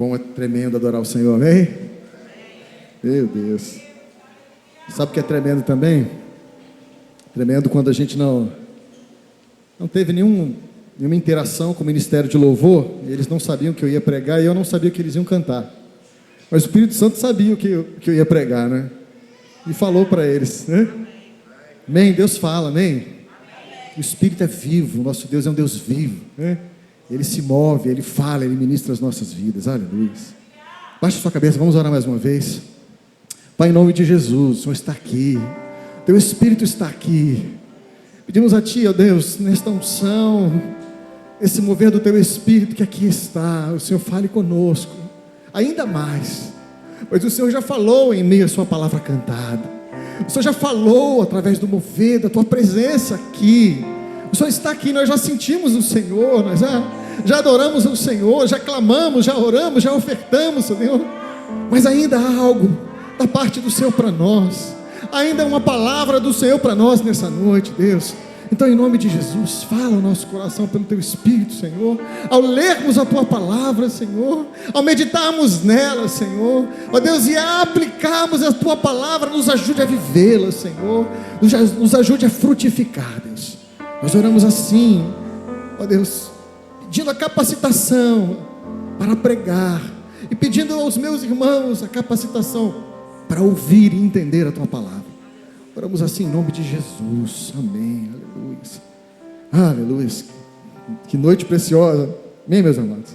Bom, é tremendo adorar o Senhor, amém? Meu Deus. Sabe o que é tremendo também? Tremendo quando a gente não teve nenhuma interação com o Ministério de Louvor. Eles não sabiam que eu ia pregar e eu não sabia que eles iam cantar. Mas o Espírito Santo sabia que eu ia pregar, né? E falou para eles, né? Amém? Deus fala, amém? O Espírito é vivo, o nosso Deus é um Deus vivo, né? Ele se move, Ele fala, Ele ministra as nossas vidas, aleluia. Baixa sua cabeça, vamos orar mais uma vez. Pai, em nome de Jesus, o Senhor está aqui, Teu Espírito está aqui. Pedimos a Ti, ó Deus, nesta unção, esse mover do Teu Espírito que aqui está, o Senhor fale conosco, ainda mais, pois o Senhor já falou em meio à Sua palavra cantada, o Senhor já falou através do mover da Tua presença aqui, o Senhor está aqui, nós já sentimos o Senhor, nós já adoramos o Senhor, já clamamos, já oramos, já ofertamos, Senhor, mas ainda há algo da parte do Senhor para nós, ainda uma palavra do Senhor para nós nessa noite, Deus. Então, em nome de Jesus, fala o nosso coração pelo Teu Espírito, Senhor. Ao lermos a Tua palavra, Senhor, ao meditarmos nela, Senhor, ó Deus, e a aplicarmos a Tua palavra, nos ajude a vivê-la, Senhor, nos ajude a frutificar, Deus. Nós oramos assim, ó Deus, pedindo a capacitação para pregar, e pedindo aos meus irmãos a capacitação para ouvir e entender a Tua palavra. Oramos assim em nome de Jesus, amém, aleluia, aleluia. Que noite preciosa, amém, meus amados?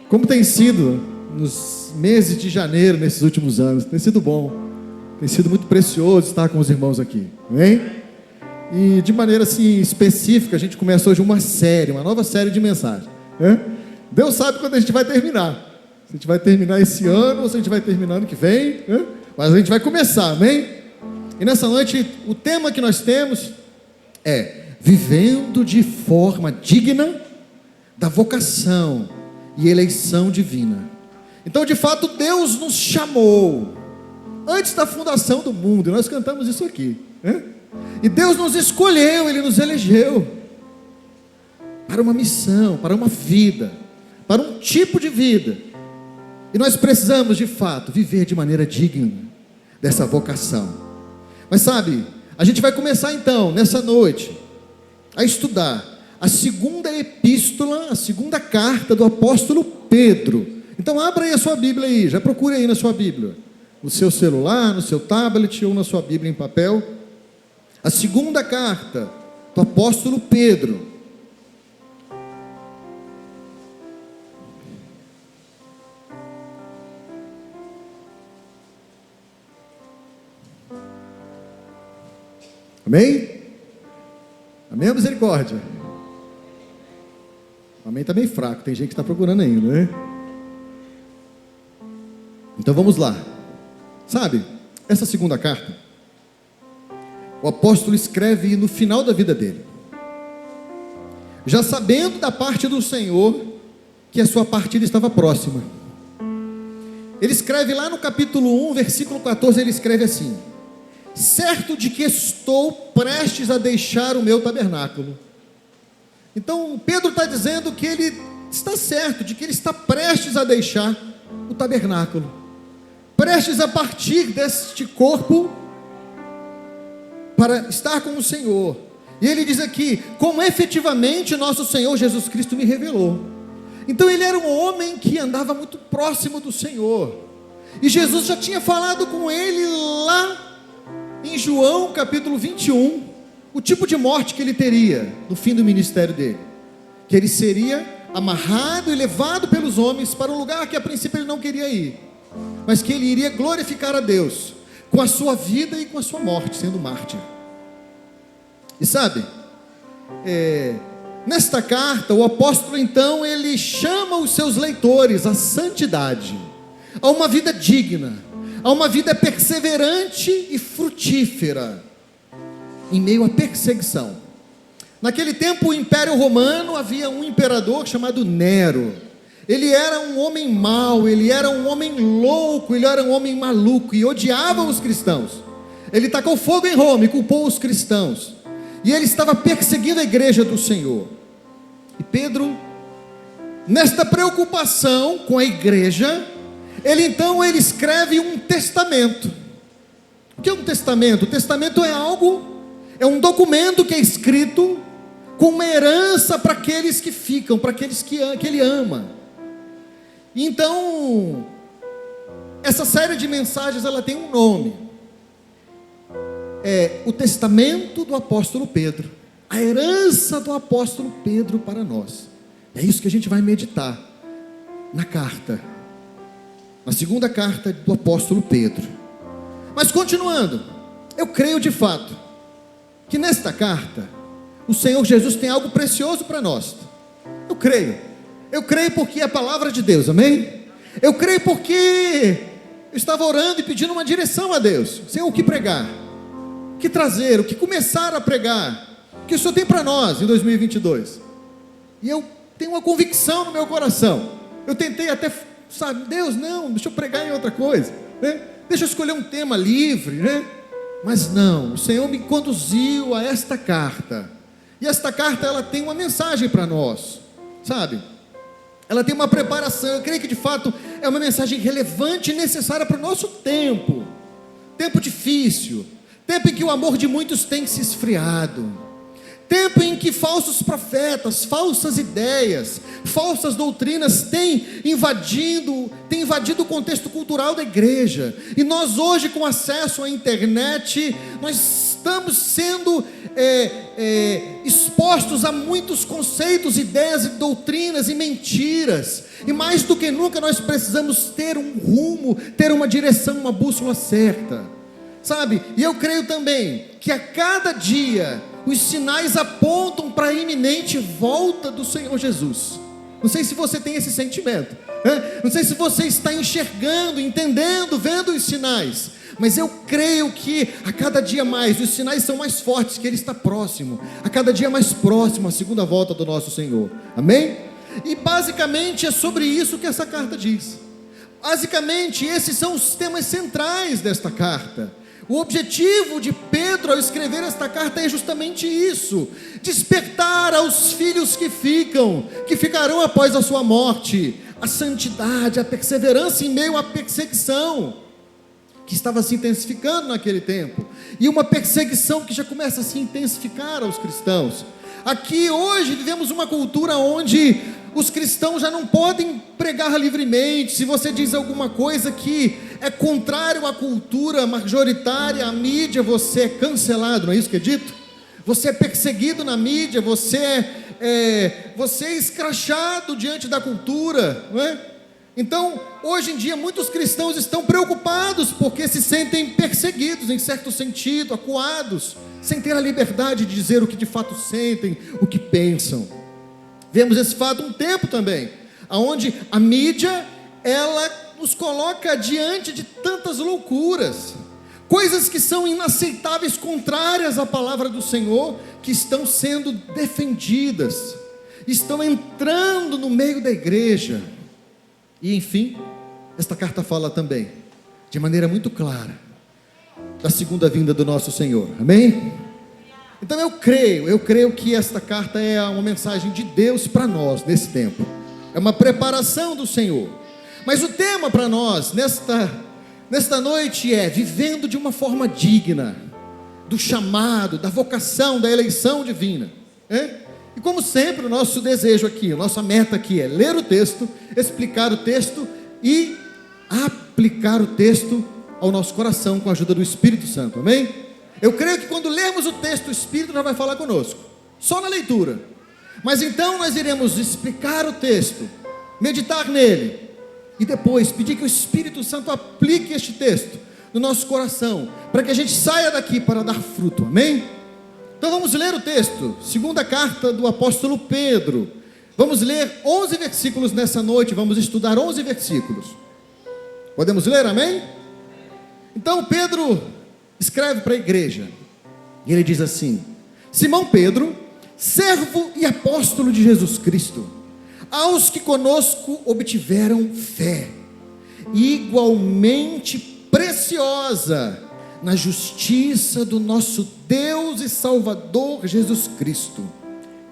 Como tem sido nos meses de janeiro, nesses últimos anos, tem sido bom, tem sido muito precioso estar com os irmãos aqui, amém? E de maneira assim específica, a gente começa hoje uma nova série de mensagens, né? Deus sabe quando a gente vai terminar, se a gente vai terminar esse ano ou se a gente vai terminar ano que vem, né? Mas a gente vai começar, amém? E nessa noite, o tema que nós temos é vivendo de forma digna da vocação e eleição divina. Então, de fato, Deus nos chamou antes da fundação do mundo, e nós cantamos isso aqui, né? E Deus nos escolheu, Ele nos elegeu para uma missão, para uma vida, para um tipo de vida. E nós precisamos, de fato, viver de maneira digna dessa vocação. Mas sabe, a gente vai começar então, nessa noite, a estudar a segunda epístola, a segunda carta do apóstolo Pedro. Então abra aí a sua Bíblia aí, já procure aí na sua Bíblia, no seu celular, no seu tablet ou na sua Bíblia em papel. A segunda carta do apóstolo Pedro. Amém? Amém, misericórdia? Amém está bem fraco, tem gente que está procurando ainda, né? Então vamos lá. Sabe, essa segunda carta, o apóstolo escreve no final da vida dele, já sabendo da parte do Senhor que a sua partida estava próxima. Ele escreve lá no capítulo 1, versículo 14, ele escreve assim: certo de que estou prestes a deixar o meu tabernáculo. Então Pedro está dizendo que ele está certo, de que ele está prestes a deixar o tabernáculo, prestes a partir deste corpo para estar com o Senhor. E ele diz aqui, como efetivamente nosso Senhor Jesus Cristo me revelou. Então ele era um homem que andava muito próximo do Senhor, e Jesus já tinha falado com ele lá em João capítulo 21, o tipo de morte que ele teria no fim do ministério dele, que ele seria amarrado e levado pelos homens para um lugar que a princípio ele não queria ir, mas que ele iria glorificar a Deus com a sua vida e com a sua morte, sendo mártir. E sabe, nesta carta o apóstolo então ele chama os seus leitores à santidade, a uma vida digna, a uma vida perseverante e frutífera em meio à perseguição. Naquele tempo, o Império Romano, havia um imperador chamado Nero. Ele era um homem mau, ele era um homem louco, ele era um homem maluco e odiava os cristãos. Ele tacou fogo em Roma e culpou os cristãos, e ele estava perseguindo a igreja do Senhor. E Pedro nesta preocupação com a igreja, ele escreve um testamento. O que é um testamento? O testamento é um documento que é escrito com uma herança para aqueles que ficam, para aqueles que ele ama. Então, essa série de mensagens, ela tem um nome. É o testamento do apóstolo Pedro, a herança do apóstolo Pedro para nós. É isso que a gente vai meditar na carta, na segunda carta do apóstolo Pedro. Mas continuando, eu creio de fato que nesta carta o Senhor Jesus tem algo precioso para nós. Eu creio porque é a palavra de Deus, amém? Eu creio porque eu estava orando e pedindo uma direção a Deus. Senhor, o que pregar? O que trazer? O que começar a pregar? O que o Senhor tem para nós em 2022? E eu tenho uma convicção no meu coração. Eu tentei até, Deus, não, deixa eu pregar em outra coisa, né? Deixa eu escolher um tema livre, né? Mas não, o Senhor me conduziu a esta carta. E esta carta, ela tem uma mensagem para nós, sabe? Ela tem uma preparação. Eu creio que de fato é uma mensagem relevante e necessária para o nosso tempo. Tempo difícil, tempo em que o amor de muitos tem se esfriado, tempo em que falsos profetas, falsas ideias, falsas doutrinas têm invadido o contexto cultural da igreja. E nós hoje, com acesso à internet, nós estamos sendo expostos a muitos conceitos, ideias e doutrinas e mentiras. E mais do que nunca nós precisamos ter um rumo, ter uma direção, uma bússola certa, sabe? E eu creio também que a cada dia os sinais apontam para a iminente volta do Senhor Jesus. Não sei se você tem esse sentimento, né? Não sei se você está enxergando, entendendo, vendo os sinais, mas eu creio que a cada dia mais os sinais são mais fortes, que Ele está próximo, a cada dia mais próximo à segunda volta do nosso Senhor, amém? E basicamente é sobre isso que essa carta diz. Basicamente esses são os temas centrais desta carta. O objetivo de Pedro ao escrever esta carta é justamente isso: despertar aos filhos que ficarão após a sua morte, a santidade, a perseverança em meio à perseguição que estava se intensificando naquele tempo, e uma perseguição que já começa a se intensificar aos cristãos. Aqui hoje vivemos uma cultura onde os cristãos já não podem pregar livremente. Se você diz alguma coisa que é contrário à cultura majoritária, à mídia, você é cancelado, não é isso que é dito? Você é perseguido na mídia, você é escrachado diante da cultura, não é? Então, hoje em dia, muitos cristãos estão preocupados porque se sentem perseguidos, em certo sentido, acuados, sem ter a liberdade de dizer o que de fato sentem, o que pensam. Vemos esse fato um tempo também, onde a mídia, ela nos coloca diante de tantas loucuras, coisas que são inaceitáveis, contrárias à palavra do Senhor, que estão sendo defendidas, estão entrando no meio da igreja. E enfim, esta carta fala também, de maneira muito clara, da segunda vinda do nosso Senhor, amém? Então eu creio que esta carta é uma mensagem de Deus para nós nesse tempo, é uma preparação do Senhor. Mas o tema para nós nesta noite é vivendo de uma forma digna do chamado, da vocação, da eleição divina, E como sempre, o nosso desejo aqui, a nossa meta aqui é ler o texto, explicar o texto e aplicar o texto ao nosso coração com a ajuda do Espírito Santo, amém? Eu creio que quando lermos o texto, o Espírito já vai falar conosco, só na leitura. Mas então nós iremos explicar o texto, meditar nele, e depois pedir que o Espírito Santo aplique este texto no nosso coração, para que a gente saia daqui para dar fruto, amém? Então vamos ler o texto, segunda carta do apóstolo Pedro. Vamos ler 11 versículos nessa noite, vamos estudar 11 versículos. Podemos ler, amém? Então Pedro escreve para a igreja, e ele diz assim: Simão Pedro, servo e apóstolo de Jesus Cristo, aos que conosco obtiveram fé, igualmente preciosa, na justiça do nosso Deus e Salvador Jesus Cristo,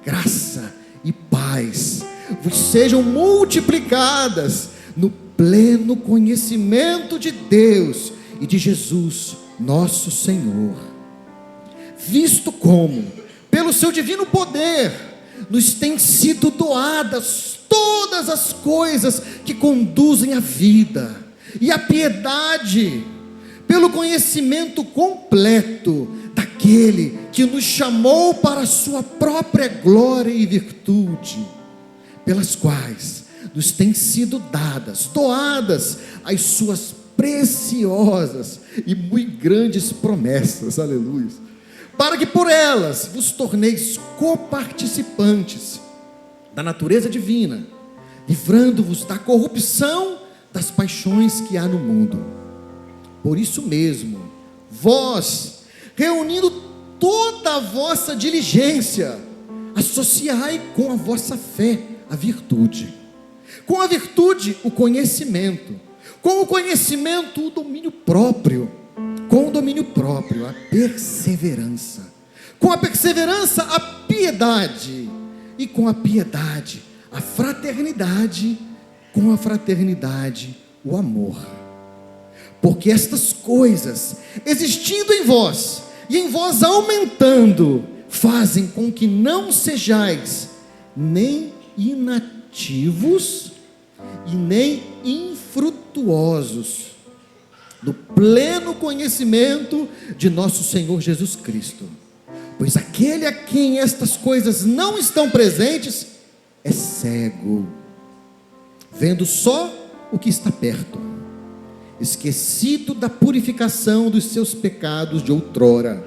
graça e paz vos sejam multiplicadas no pleno conhecimento de Deus e de Jesus, nosso Senhor, visto como, pelo seu divino poder, nos têm sido doadas todas as coisas que conduzem à vida e à piedade, pelo conhecimento completo daquele que nos chamou para a sua própria glória e virtude, pelas quais nos têm sido dadas, doadas as suas preciosas e muito grandes promessas, aleluia, para que por elas vos torneis coparticipantes da natureza divina, livrando-vos da corrupção das paixões que há no mundo. Por isso mesmo, vós, reunindo toda a vossa diligência, associai com a vossa fé a virtude, com a virtude o conhecimento, com o conhecimento o domínio próprio, com o domínio próprio a perseverança, com a perseverança a piedade, e com a piedade a fraternidade, com a fraternidade o amor. Porque estas coisas, existindo em vós, e em vós aumentando, fazem com que não sejais nem inativos e nem infrutuosos no pleno conhecimento de nosso Senhor Jesus Cristo. Pois aquele a quem estas coisas não estão presentes é cego, vendo só o que está perto, esquecido da purificação dos seus pecados de outrora.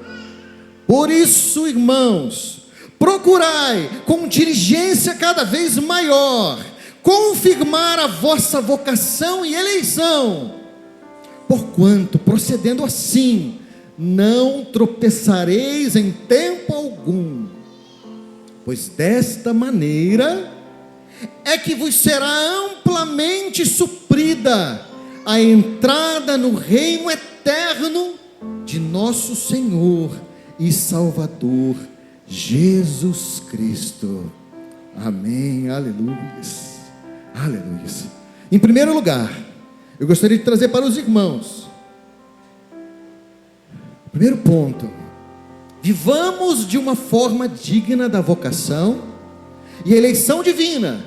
Por isso, irmãos, procurai com diligência cada vez maior confirmar a vossa vocação e eleição, porquanto, procedendo assim, não tropeçareis em tempo algum, pois desta maneira é que vos será amplamente suprida a entrada no reino eterno de nosso Senhor e Salvador Jesus Cristo. Amém, aleluia, aleluia. Em primeiro lugar, eu gostaria de trazer para os irmãos, primeiro ponto: vivamos de uma forma digna da vocação e eleição divina,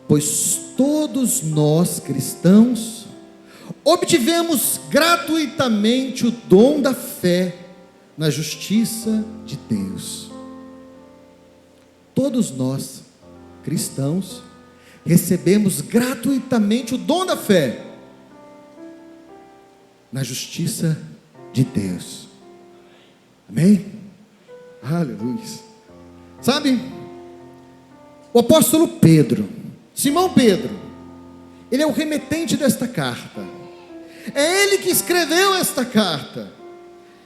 pois todos nós cristãos obtivemos gratuitamente o dom da fé na justiça de Deus. Todos nós cristãos recebemos gratuitamente o dom da fé na justiça de Deus. Amém? Aleluia. Sabe, o apóstolo Pedro, Simão Pedro, ele é o remetente desta carta, é ele que escreveu esta carta,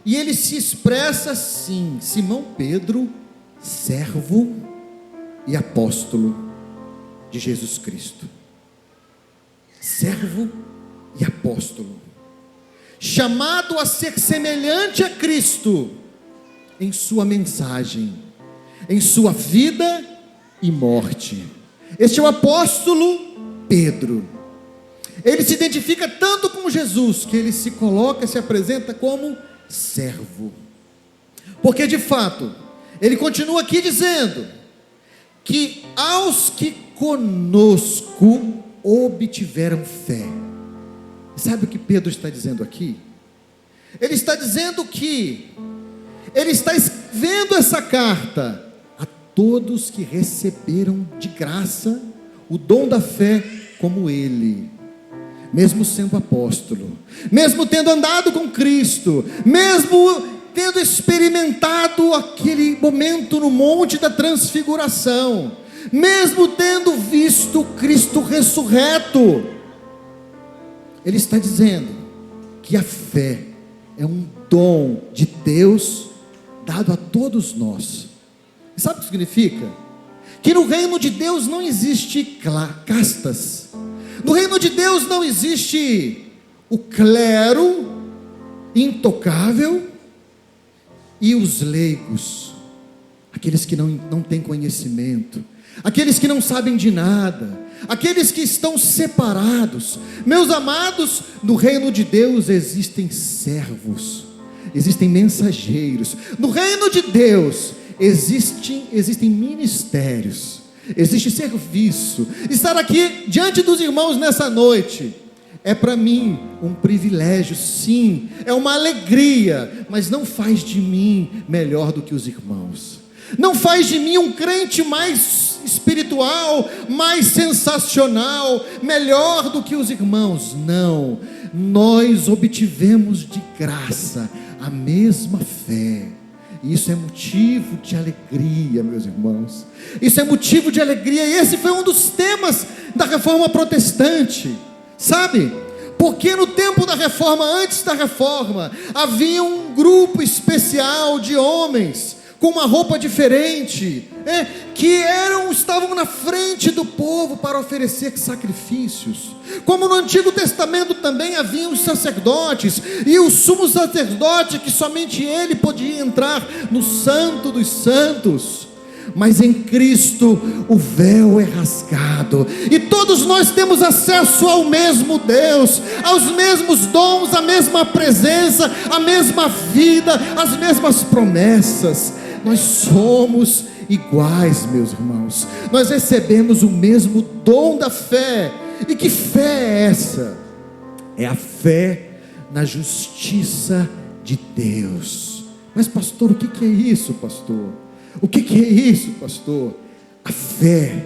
e ele se expressa assim: Simão Pedro, servo e apóstolo de Jesus Cristo. Servo e apóstolo, chamado a ser semelhante a Cristo em sua mensagem, em sua vida e morte. Este é o apóstolo Pedro. Ele se identifica tanto com Jesus, que ele se coloca, se apresenta como servo, porque de fato, ele continua aqui dizendo que aos que conosco obtiveram fé. Sabe o que Pedro está dizendo aqui? Ele está dizendo que ele está escrevendo essa carta a todos que receberam de graça o dom da fé como ele, mesmo sendo apóstolo, mesmo tendo andado com Cristo, mesmo tendo experimentado aquele momento no monte da transfiguração, mesmo tendo visto Cristo ressurreto. Ele está dizendo que a fé é um dom de Deus dado a todos nós. Sabe o que significa? Que no reino de Deus não existe castas. No reino de Deus não existe o clero intocável e os leigos, aqueles que não têm conhecimento, aqueles que não sabem de nada, aqueles que estão separados. Meus amados, no reino de Deus existem servos, existem mensageiros. No reino de Deus existem ministérios, existe serviço. Estar aqui diante dos irmãos nessa noite é para mim um privilégio, sim, é uma alegria, mas não faz de mim melhor do que os irmãos, não faz de mim um crente mais espiritual, mais sensacional, melhor do que os irmãos. Não, nós obtivemos de graça a mesma fé. Isso é motivo de alegria, meus irmãos. Isso é motivo de alegria. E esse foi um dos temas da reforma protestante, sabe? Porque no tempo da reforma, antes da reforma, havia um grupo especial de homens com uma roupa diferente, que estavam na frente do povo para oferecer sacrifícios. Como no Antigo Testamento também haviam os sacerdotes, e o sumo sacerdote, que somente ele podia entrar no Santo dos Santos. Mas em Cristo o véu é rasgado, e todos nós temos acesso ao mesmo Deus, aos mesmos dons, à mesma presença, à mesma vida, às mesmas promessas. Nós somos iguais, meus irmãos. Nós recebemos o mesmo dom da fé. E que fé é essa? É a fé na justiça de Deus. Mas pastor, o que é isso, pastor? O que é isso, pastor? A fé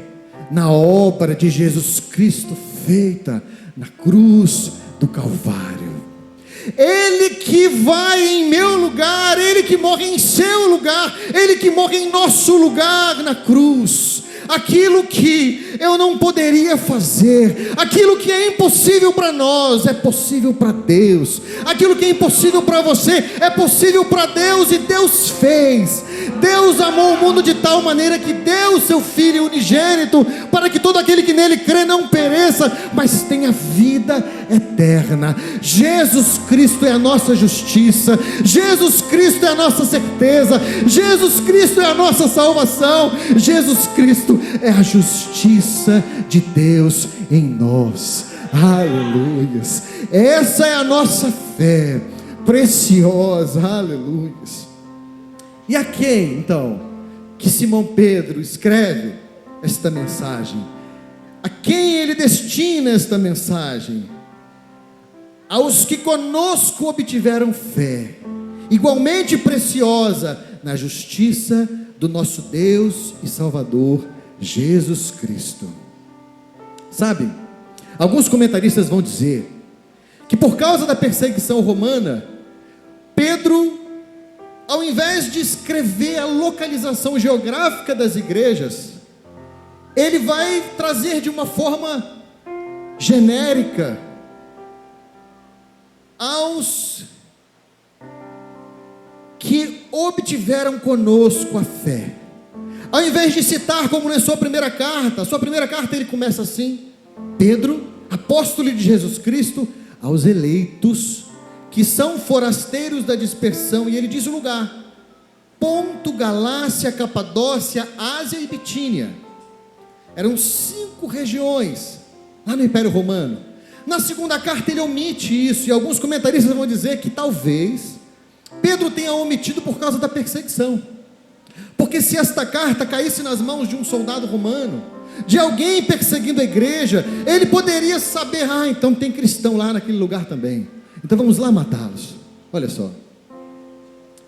na obra de Jesus Cristo feita na cruz do Calvário. Ele que vai em meu lugar, Ele que morre em seu lugar, Ele que morre em nosso lugar na cruz. Aquilo que eu não poderia fazer, aquilo que é impossível para nós, é possível para Deus. Aquilo que é impossível para você, é possível para Deus, e Deus fez. Deus amou o mundo de tal maneira que deu o seu Filho unigênito, para que todo aquele que nele crê não pereça, mas tenha vida eterna. Jesus Cristo é a nossa justiça, Jesus Cristo é a nossa certeza, Jesus Cristo é a nossa salvação, Jesus Cristo é a justiça de Deus em nós. Aleluias. Essa é a nossa fé preciosa. Aleluias. E a quem então que Simão Pedro escreve esta mensagem? A quem ele destina esta mensagem? Aos que conosco obtiveram fé igualmente preciosa na justiça do nosso Deus e Salvador Jesus Cristo. Sabe, alguns comentaristas vão dizer que por causa da perseguição romana, Pedro, ao invés de escrever a localização geográfica das igrejas, ele vai trazer de uma forma genérica aos que obtiveram conosco a fé. Ao invés de citar como na sua primeira carta ele começa assim: Pedro, apóstolo de Jesus Cristo, aos eleitos que são forasteiros da dispersão, e ele diz o lugar: Ponto, Galácia, Capadócia, Ásia e Bitínia. Eram 5 regiões lá no Império Romano. Na segunda carta ele omite isso, e alguns comentaristas vão dizer que talvez Pedro tenha omitido por causa da perseguição, porque se esta carta caísse nas mãos de um soldado romano, de alguém perseguindo a igreja, ele poderia saber: então tem cristão lá naquele lugar também, então vamos lá matá-los. Olha só,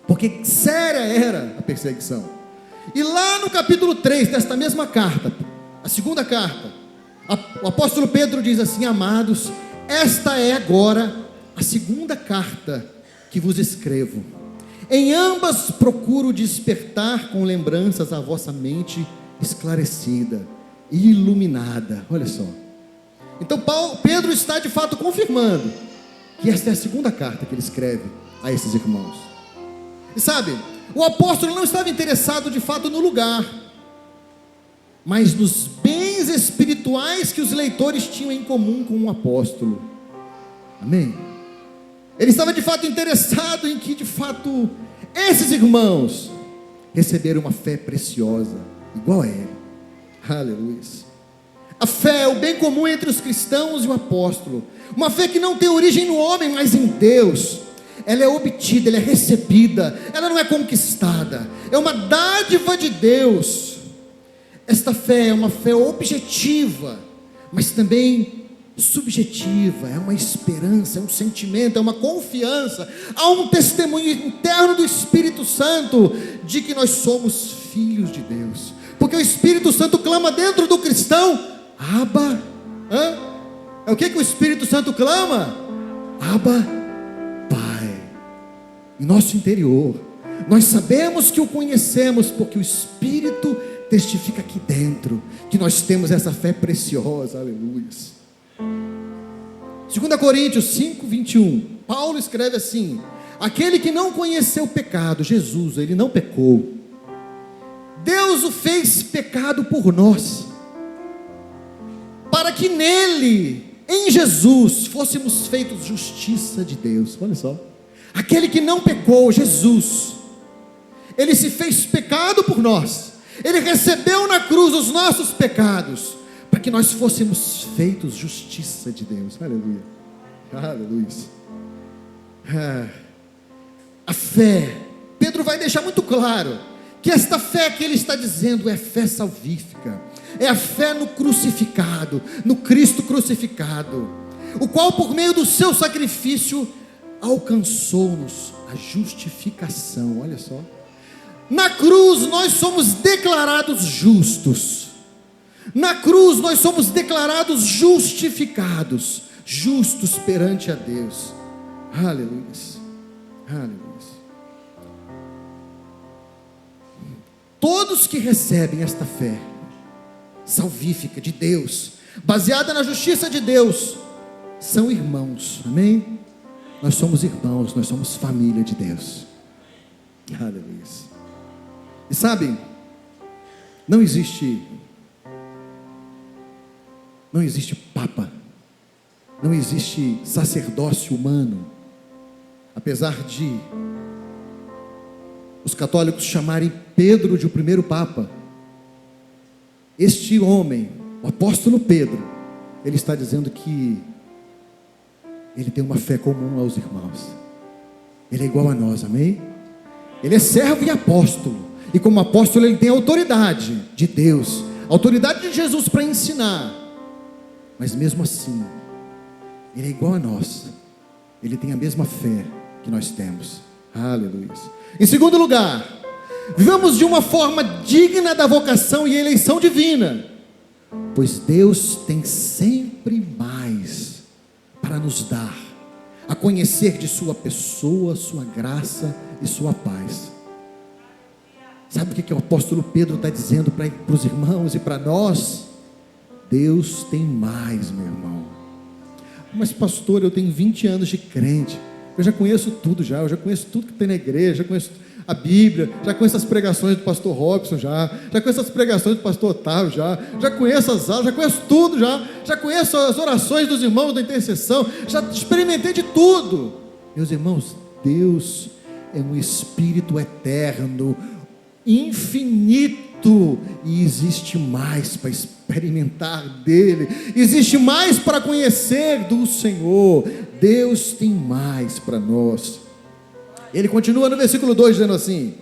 porque séria era a perseguição. E lá no capítulo 3 desta mesma carta, a segunda carta, o apóstolo Pedro diz assim: amados, esta é agora a segunda carta que vos escrevo. Em ambas procuro despertar com lembranças a vossa mente esclarecida e iluminada. Olha só. Então Pedro está de fato confirmando que esta é a segunda carta que ele escreve a esses irmãos. E sabe, o apóstolo não estava interessado de fato no lugar, mas nos bens espirituais que os leitores tinham em comum com o apóstolo. Amém? Ele estava de fato interessado em que de fato esses irmãos receberam uma fé preciosa, igual a ele. Aleluia. A fé é o bem comum entre os cristãos e o apóstolo. Uma fé que não tem origem no homem, mas em Deus. Ela é obtida, ela é recebida, ela não é conquistada, é uma dádiva de Deus. Esta fé é uma fé objetiva, mas também subjetiva, é uma esperança, é um sentimento, é uma confiança, há um testemunho interno do Espírito Santo de que nós somos filhos de Deus, porque o Espírito Santo clama dentro do cristão, Abba. É o que o Espírito Santo clama? Abba, Pai. Em nosso interior, nós sabemos que o conhecemos, porque o Espírito testifica aqui dentro, que nós temos essa fé preciosa, aleluia. 2 Coríntios 5, 21, Paulo escreve assim: aquele que não conheceu o pecado, Jesus, ele não pecou, Deus o fez pecado por nós, para que nele, em Jesus, fôssemos feitos justiça de Deus. Olha só, aquele que não pecou, Jesus, ele se fez pecado por nós, ele recebeu na cruz os nossos pecados, para que nós fôssemos feitos justiça de Deus. Aleluia, aleluia. A fé, Pedro vai deixar muito claro, que esta fé que ele está dizendo é fé salvífica, é a fé no crucificado, no Cristo crucificado, o qual por meio do seu sacrifício, alcançou-nos a justificação. Olha só, na cruz nós somos declarados justos, na cruz nós somos declarados justificados, justos perante a Deus. Aleluia, aleluia. Todos que recebem esta fé salvífica de Deus, baseada na justiça de Deus, são irmãos, amém? Nós somos irmãos, nós somos família de Deus. Aleluia. E sabem, não existe papa, não existe sacerdócio humano, apesar de os católicos chamarem Pedro de o primeiro papa. Este homem, o apóstolo Pedro, ele está dizendo que ele tem uma fé comum aos irmãos, ele é igual a nós, amém? Ele é servo e apóstolo, e como apóstolo ele tem autoridade de Deus, autoridade de Jesus para ensinar, mas mesmo assim, ele é igual a nós, ele tem a mesma fé que nós temos. Aleluia. Em segundo lugar, vivamos de uma forma digna da vocação e eleição divina, pois Deus tem sempre mais para nos dar, a conhecer de sua pessoa, sua graça e sua paz. Sabe o que o apóstolo Pedro está dizendo para os irmãos e para nós? Deus tem mais, meu irmão. Mas pastor, eu tenho 20 anos de crente, eu já conheço tudo eu já conheço tudo que tem na igreja, já conheço a Bíblia, já conheço as pregações do pastor Robson, já conheço as pregações do pastor Otávio, já conheço as aulas, já conheço tudo, já conheço as orações dos irmãos da intercessão, já experimentei de tudo. Meus irmãos, Deus é um Espírito eterno, infinito, e existe mais para experimentar dele, existe mais para conhecer do Senhor. Deus tem mais para nós. Ele continua no versículo 2 dizendo assim: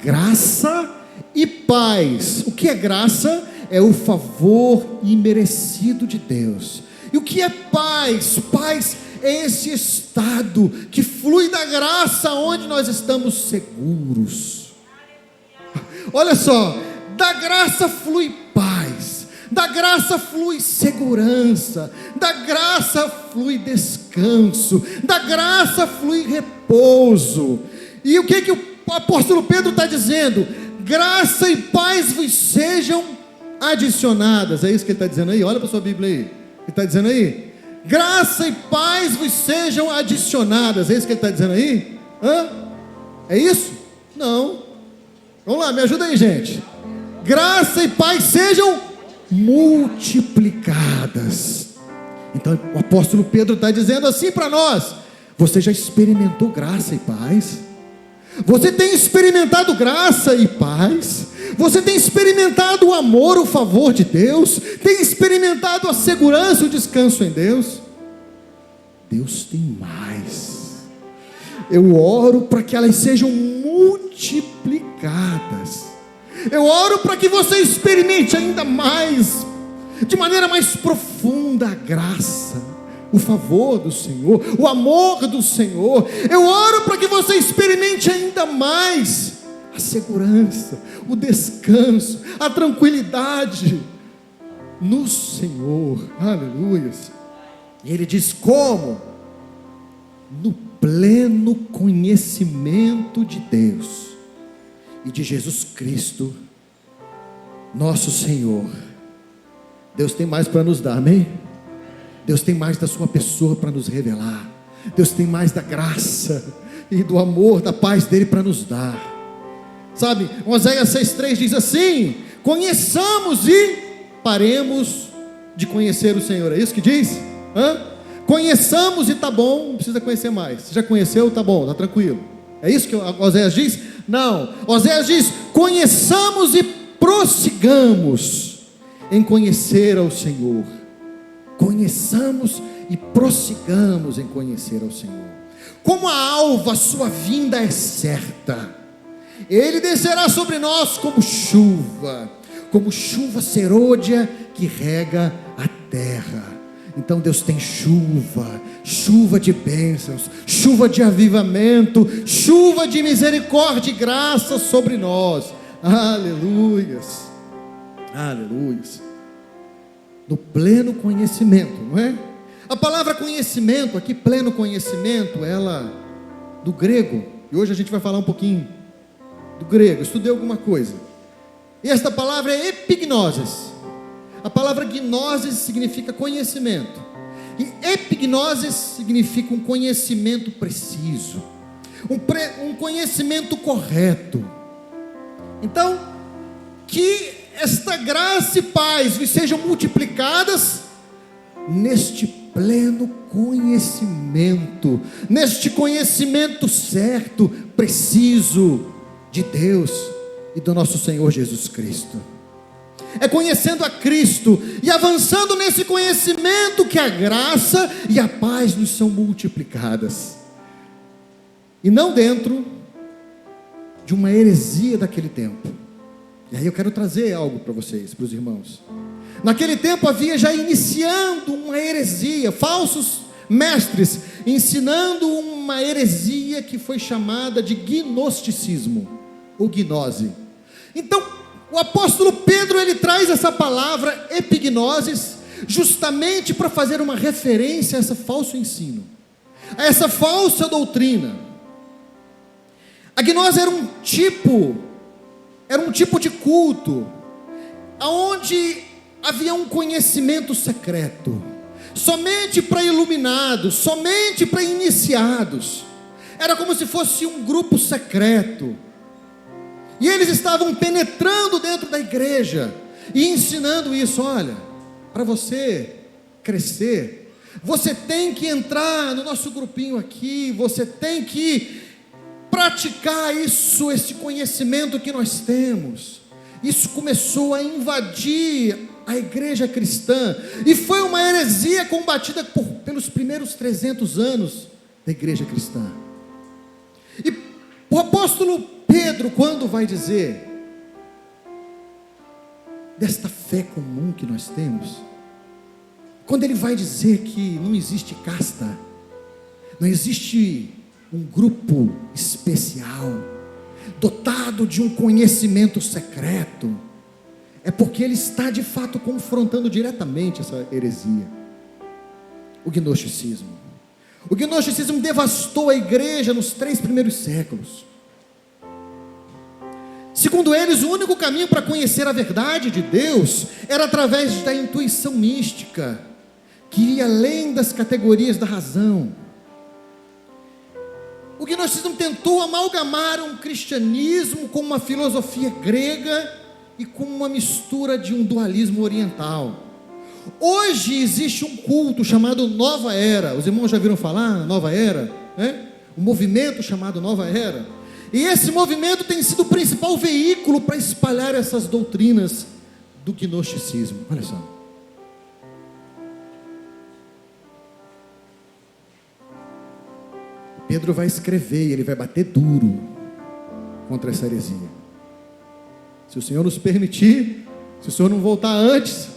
graça e paz. O que é graça? É o favor imerecido de Deus. E o que é paz? Paz é esse estado que flui da graça, onde nós estamos seguros. Olha só, da graça flui paz, da graça flui segurança, da graça flui descanso, da graça flui repouso. E o que o apóstolo Pedro está dizendo? Graça e paz vos sejam adicionadas. É isso que ele está dizendo aí? Olha para a sua Bíblia aí. Ele está dizendo aí? Graça e paz vos sejam adicionadas. É isso que ele está dizendo aí? É isso? Não. Vamos lá, me ajuda aí, gente. Graça e paz sejam multiplicadas. Então o apóstolo Pedro está dizendo assim para nós: você já experimentou graça e paz? Você tem experimentado graça e paz? Você tem experimentado o amor, o favor de Deus? Tem experimentado a segurança, o descanso em Deus? Deus tem mais. Eu oro para que elas sejam multiplicadas. Eu oro para que você experimente ainda mais, de maneira mais profunda, a graça, o favor do Senhor, o amor do Senhor. Eu oro para que você experimente ainda mais a segurança, o descanso, a tranquilidade no Senhor. Aleluia. E Ele diz como? No pleno conhecimento de Deus e de Jesus Cristo, nosso Senhor. Deus tem mais para nos dar, amém? Deus tem mais da sua pessoa para nos revelar. Deus tem mais da graça e do amor, da paz dele para nos dar. Sabe, Oséias 6,3 diz assim: conheçamos e paremos de conhecer o Senhor. É isso que diz? Conheçamos e tá bom, não precisa conhecer mais. Você já conheceu, tá bom, tá tranquilo. É isso que Oséias diz? Não, Oséias diz: conheçamos e prossigamos em conhecer ao Senhor. Conheçamos e prossigamos em conhecer ao Senhor. Como a alva, a sua vinda é certa. Ele descerá sobre nós como chuva serôdia que rega a terra. Então Deus tem chuva, chuva de bênçãos, chuva de avivamento, chuva de misericórdia e graça sobre nós. Aleluias, aleluias. No pleno conhecimento, não é? A palavra conhecimento aqui, pleno conhecimento, ela do grego, e hoje a gente vai falar um pouquinho do grego, estudei alguma coisa. E esta palavra é epignosis. A palavra gnosis significa conhecimento, e epignosis significa um conhecimento preciso, um conhecimento correto. Então, que esta graça e paz sejam multiplicadas neste pleno conhecimento, neste conhecimento certo, preciso de Deus e do nosso Senhor Jesus Cristo. É conhecendo a Cristo e avançando nesse conhecimento que a graça e a paz nos são multiplicadas, e não dentro de uma heresia daquele tempo. E aí eu quero trazer algo para vocês, para os irmãos. Naquele tempo havia já iniciando uma heresia, falsos mestres ensinando uma heresia que foi chamada de gnosticismo, ou gnose. Então o apóstolo Pedro, ele traz essa palavra epignosis justamente para fazer uma referência a esse falso ensino, a essa falsa doutrina. A gnose era um tipo de culto onde havia um conhecimento secreto, somente para iluminados, somente para iniciados. Era como se fosse um grupo secreto, e eles estavam penetrando dentro da igreja e ensinando isso. Olha, para você crescer, você tem que entrar no nosso grupinho aqui, você tem que praticar isso, esse conhecimento que nós temos. Isso começou a invadir a igreja cristã, e foi uma heresia combatida pelos primeiros 300 anos da igreja cristã. E o apóstolo Pedro, quando vai dizer desta fé comum que nós temos, quando ele vai dizer que não existe casta, não existe um grupo especial, dotado de um conhecimento secreto, é porque ele está de fato confrontando diretamente essa heresia, o gnosticismo. O gnosticismo devastou a igreja nos 3 primeiros séculos. Segundo eles, o único caminho para conhecer a verdade de Deus era através da intuição mística, que ia além das categorias da razão. O gnosticismo tentou amalgamar um cristianismo com uma filosofia grega e com uma mistura de um dualismo oriental. Hoje existe um culto chamado Nova Era. Os irmãos já viram falar Nova Era, né? Um movimento chamado Nova Era. E esse movimento tem sido o principal veículo para espalhar essas doutrinas do gnosticismo. Olha só. Pedro vai escrever e ele vai bater duro contra essa heresia. Se o Senhor nos permitir, se o Senhor não voltar antes,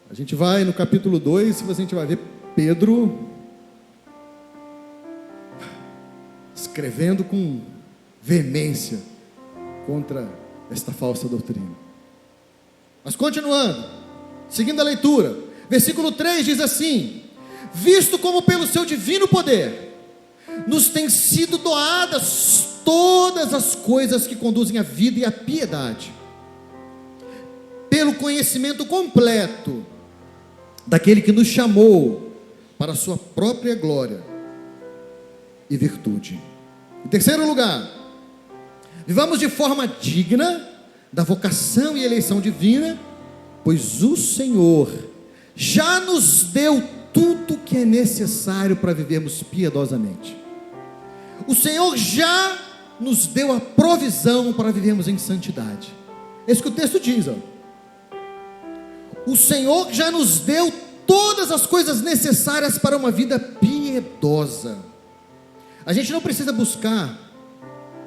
a gente vai no capítulo 2, a gente vai ver Pedro escrevendo com veemência contra esta falsa doutrina. Mas continuando, seguindo a leitura, versículo 3 diz assim: visto como pelo seu divino poder nos têm sido doadas todas as coisas que conduzem à vida e à piedade, pelo conhecimento completo daquele que nos chamou para a sua própria glória e virtude. Em terceiro lugar, vivamos de forma digna da vocação e eleição divina, pois o Senhor já nos deu tudo que é necessário para vivermos piedosamente. O Senhor já nos deu a provisão para vivermos em santidade. É isso que o texto diz, ó. O Senhor já nos deu todas as coisas necessárias para uma vida piedosa. A gente não precisa buscar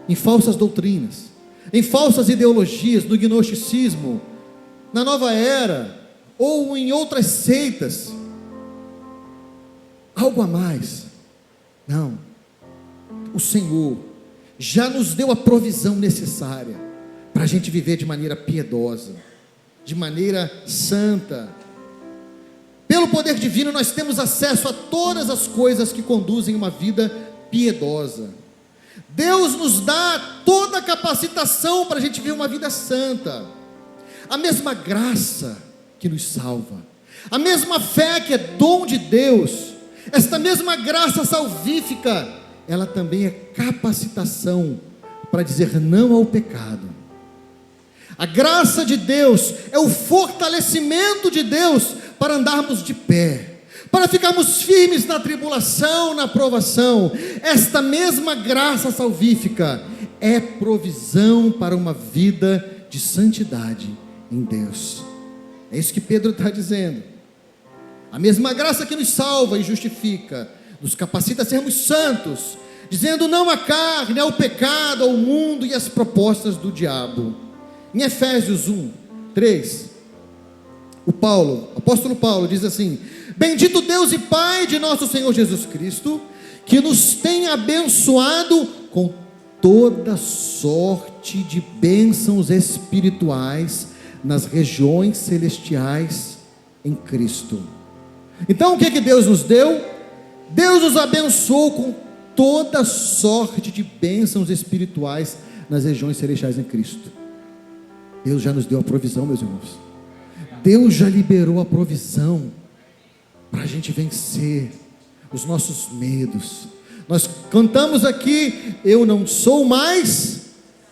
em falsas doutrinas, em falsas ideologias, no gnosticismo, na nova era, ou em outras seitas, algo a mais. Não. O Senhor já nos deu a provisão necessária para a gente viver de maneira piedosa, de maneira santa. Pelo poder divino nós temos acesso a todas as coisas que conduzem uma vida piedosa. Deus nos dá toda a capacitação para a gente viver uma vida santa. A mesma graça que nos salva, a mesma fé que é dom de Deus, esta mesma graça salvífica, ela também é capacitação para dizer não ao pecado. A graça de Deus é o fortalecimento de Deus para andarmos de pé, para ficarmos firmes na tribulação, na provação. Esta mesma graça salvífica é provisão para uma vida de santidade em Deus. É isso que Pedro está dizendo. A mesma graça que nos salva e justifica, nos capacita a sermos santos, dizendo não à carne, ao pecado, ao mundo e às propostas do diabo. Em Efésios 1, 3, o apóstolo Paulo diz assim: bendito Deus e Pai de nosso Senhor Jesus Cristo, que nos tem abençoado com toda sorte de bênçãos espirituais nas regiões celestiais em Cristo. Então o que Deus nos deu? Deus nos abençoou com toda sorte de bênçãos espirituais nas regiões celestiais em Cristo. Deus já nos deu a provisão, meus irmãos. Deus já liberou a provisão para a gente vencer os nossos medos. Nós cantamos aqui: eu não sou mais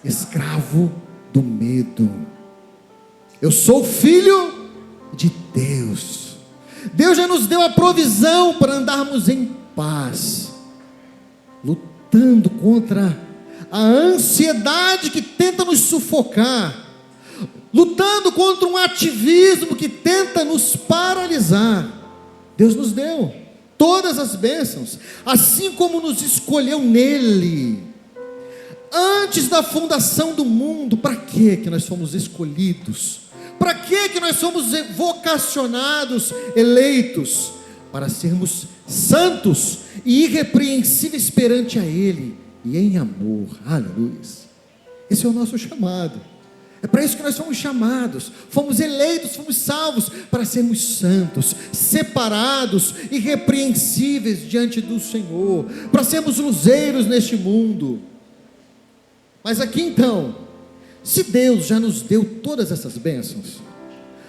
escravo do medo, eu sou filho de Deus. Deus já nos deu a provisão para andarmos em paz, lutando contra a ansiedade que tenta nos sufocar, lutando contra um ativismo que tenta nos paralisar. Deus nos deu todas as bênçãos, assim como nos escolheu nele, antes da fundação do mundo. Para que nós fomos escolhidos? Para que nós somos vocacionados, eleitos? Para sermos santos e irrepreensíveis perante a Ele, e em amor. Aleluia. Esse é o nosso chamado. É para isso que nós fomos chamados, fomos eleitos, fomos salvos, para sermos santos, separados, irrepreensíveis diante do Senhor, para sermos luzeiros neste mundo. Mas aqui então, se Deus já nos deu todas essas bênçãos,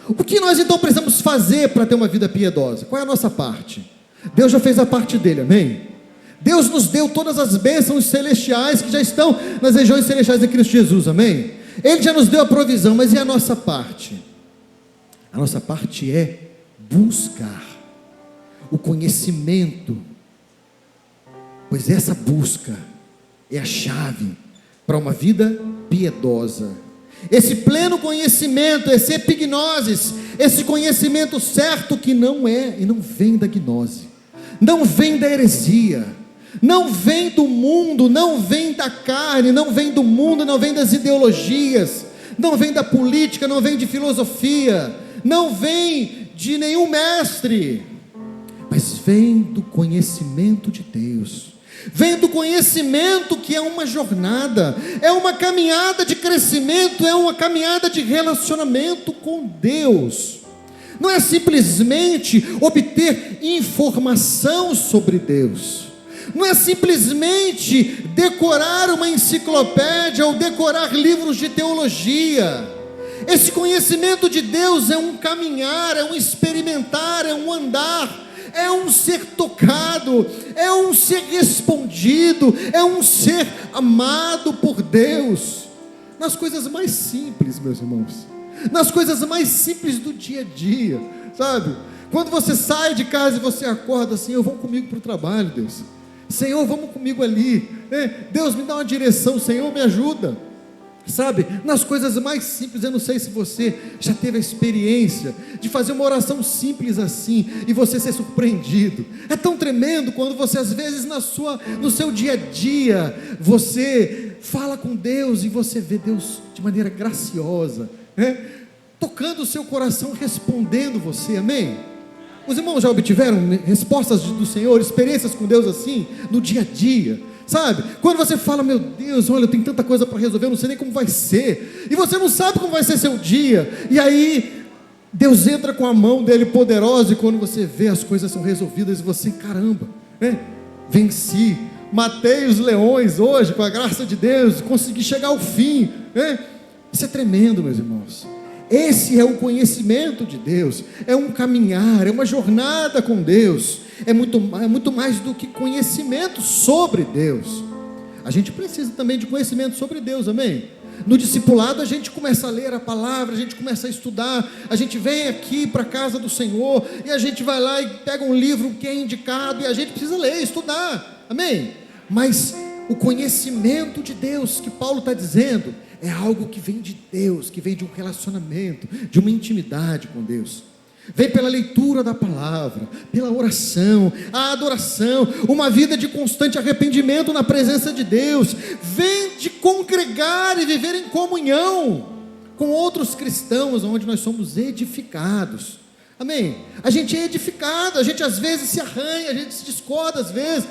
o que nós então precisamos fazer para ter uma vida piedosa? Qual é a nossa parte? Deus já fez a parte dele, amém? Deus nos deu todas as bênçãos celestiais que já estão nas regiões celestiais de Cristo Jesus, amém? Ele já nos deu a provisão, mas e a nossa parte? A nossa parte é buscar o conhecimento, pois essa busca é a chave para uma vida piedosa. Esse pleno conhecimento, esse epignosis, esse conhecimento certo que não é e não vem da gnose, não vem da heresia, não vem do mundo, não vem da carne, não vem do mundo, não vem das ideologias, não vem da política, não vem de filosofia, não vem de nenhum mestre, mas vem do conhecimento de Deus. Vem do conhecimento que é uma jornada, é uma caminhada de crescimento, é uma caminhada de relacionamento com Deus. Não é simplesmente obter informação sobre Deus, não é simplesmente decorar uma enciclopédia ou decorar livros de teologia. Esse conhecimento de Deus é um caminhar, é um experimentar, é um andar, é um ser tocado, é um ser respondido, é um ser amado por Deus, nas coisas mais simples, meus irmãos, nas coisas mais simples do dia a dia, sabe? Quando você sai de casa e você acorda assim: Senhor, vamos comigo para o trabalho, Deus. Senhor, vamos comigo ali, Deus, me dá uma direção, Senhor, me ajuda. Sabe, nas coisas mais simples. Eu não sei se você já teve a experiência de fazer uma oração simples assim e você ser surpreendido. É tão tremendo quando você, às vezes, no seu dia a dia, você fala com Deus e você vê Deus de maneira graciosa, tocando o seu coração, respondendo você. Amém? Os irmãos já obtiveram respostas do Senhor, experiências com Deus assim, no dia a dia? Sabe, quando você fala: meu Deus, olha, eu tenho tanta coisa para resolver, eu não sei nem como vai ser, e você não sabe como vai ser seu dia, e aí Deus entra com a mão dele poderosa, e quando você vê, as coisas são resolvidas, e você: caramba, venci, matei os leões hoje, com a graça de Deus, consegui chegar ao fim, isso é tremendo, meus irmãos. Esse é o conhecimento de Deus, é um caminhar, é uma jornada com Deus, é muito mais do que conhecimento sobre Deus. A gente precisa também de conhecimento sobre Deus, amém? No discipulado a gente começa a ler a palavra, a gente começa a estudar, a gente vem aqui para a casa do Senhor, e a gente vai lá e pega um livro que é indicado, e a gente precisa ler, estudar, amém? Mas o conhecimento de Deus que Paulo está dizendo é algo que vem de Deus, que vem de um relacionamento, de uma intimidade com Deus. Vem pela leitura da palavra, pela oração, a adoração, uma vida de constante arrependimento na presença de Deus. Vem de congregar e viver em comunhão com outros cristãos, onde nós somos edificados. Amém? A gente é edificado, a gente às vezes se arranha, a gente se discorda às vezes,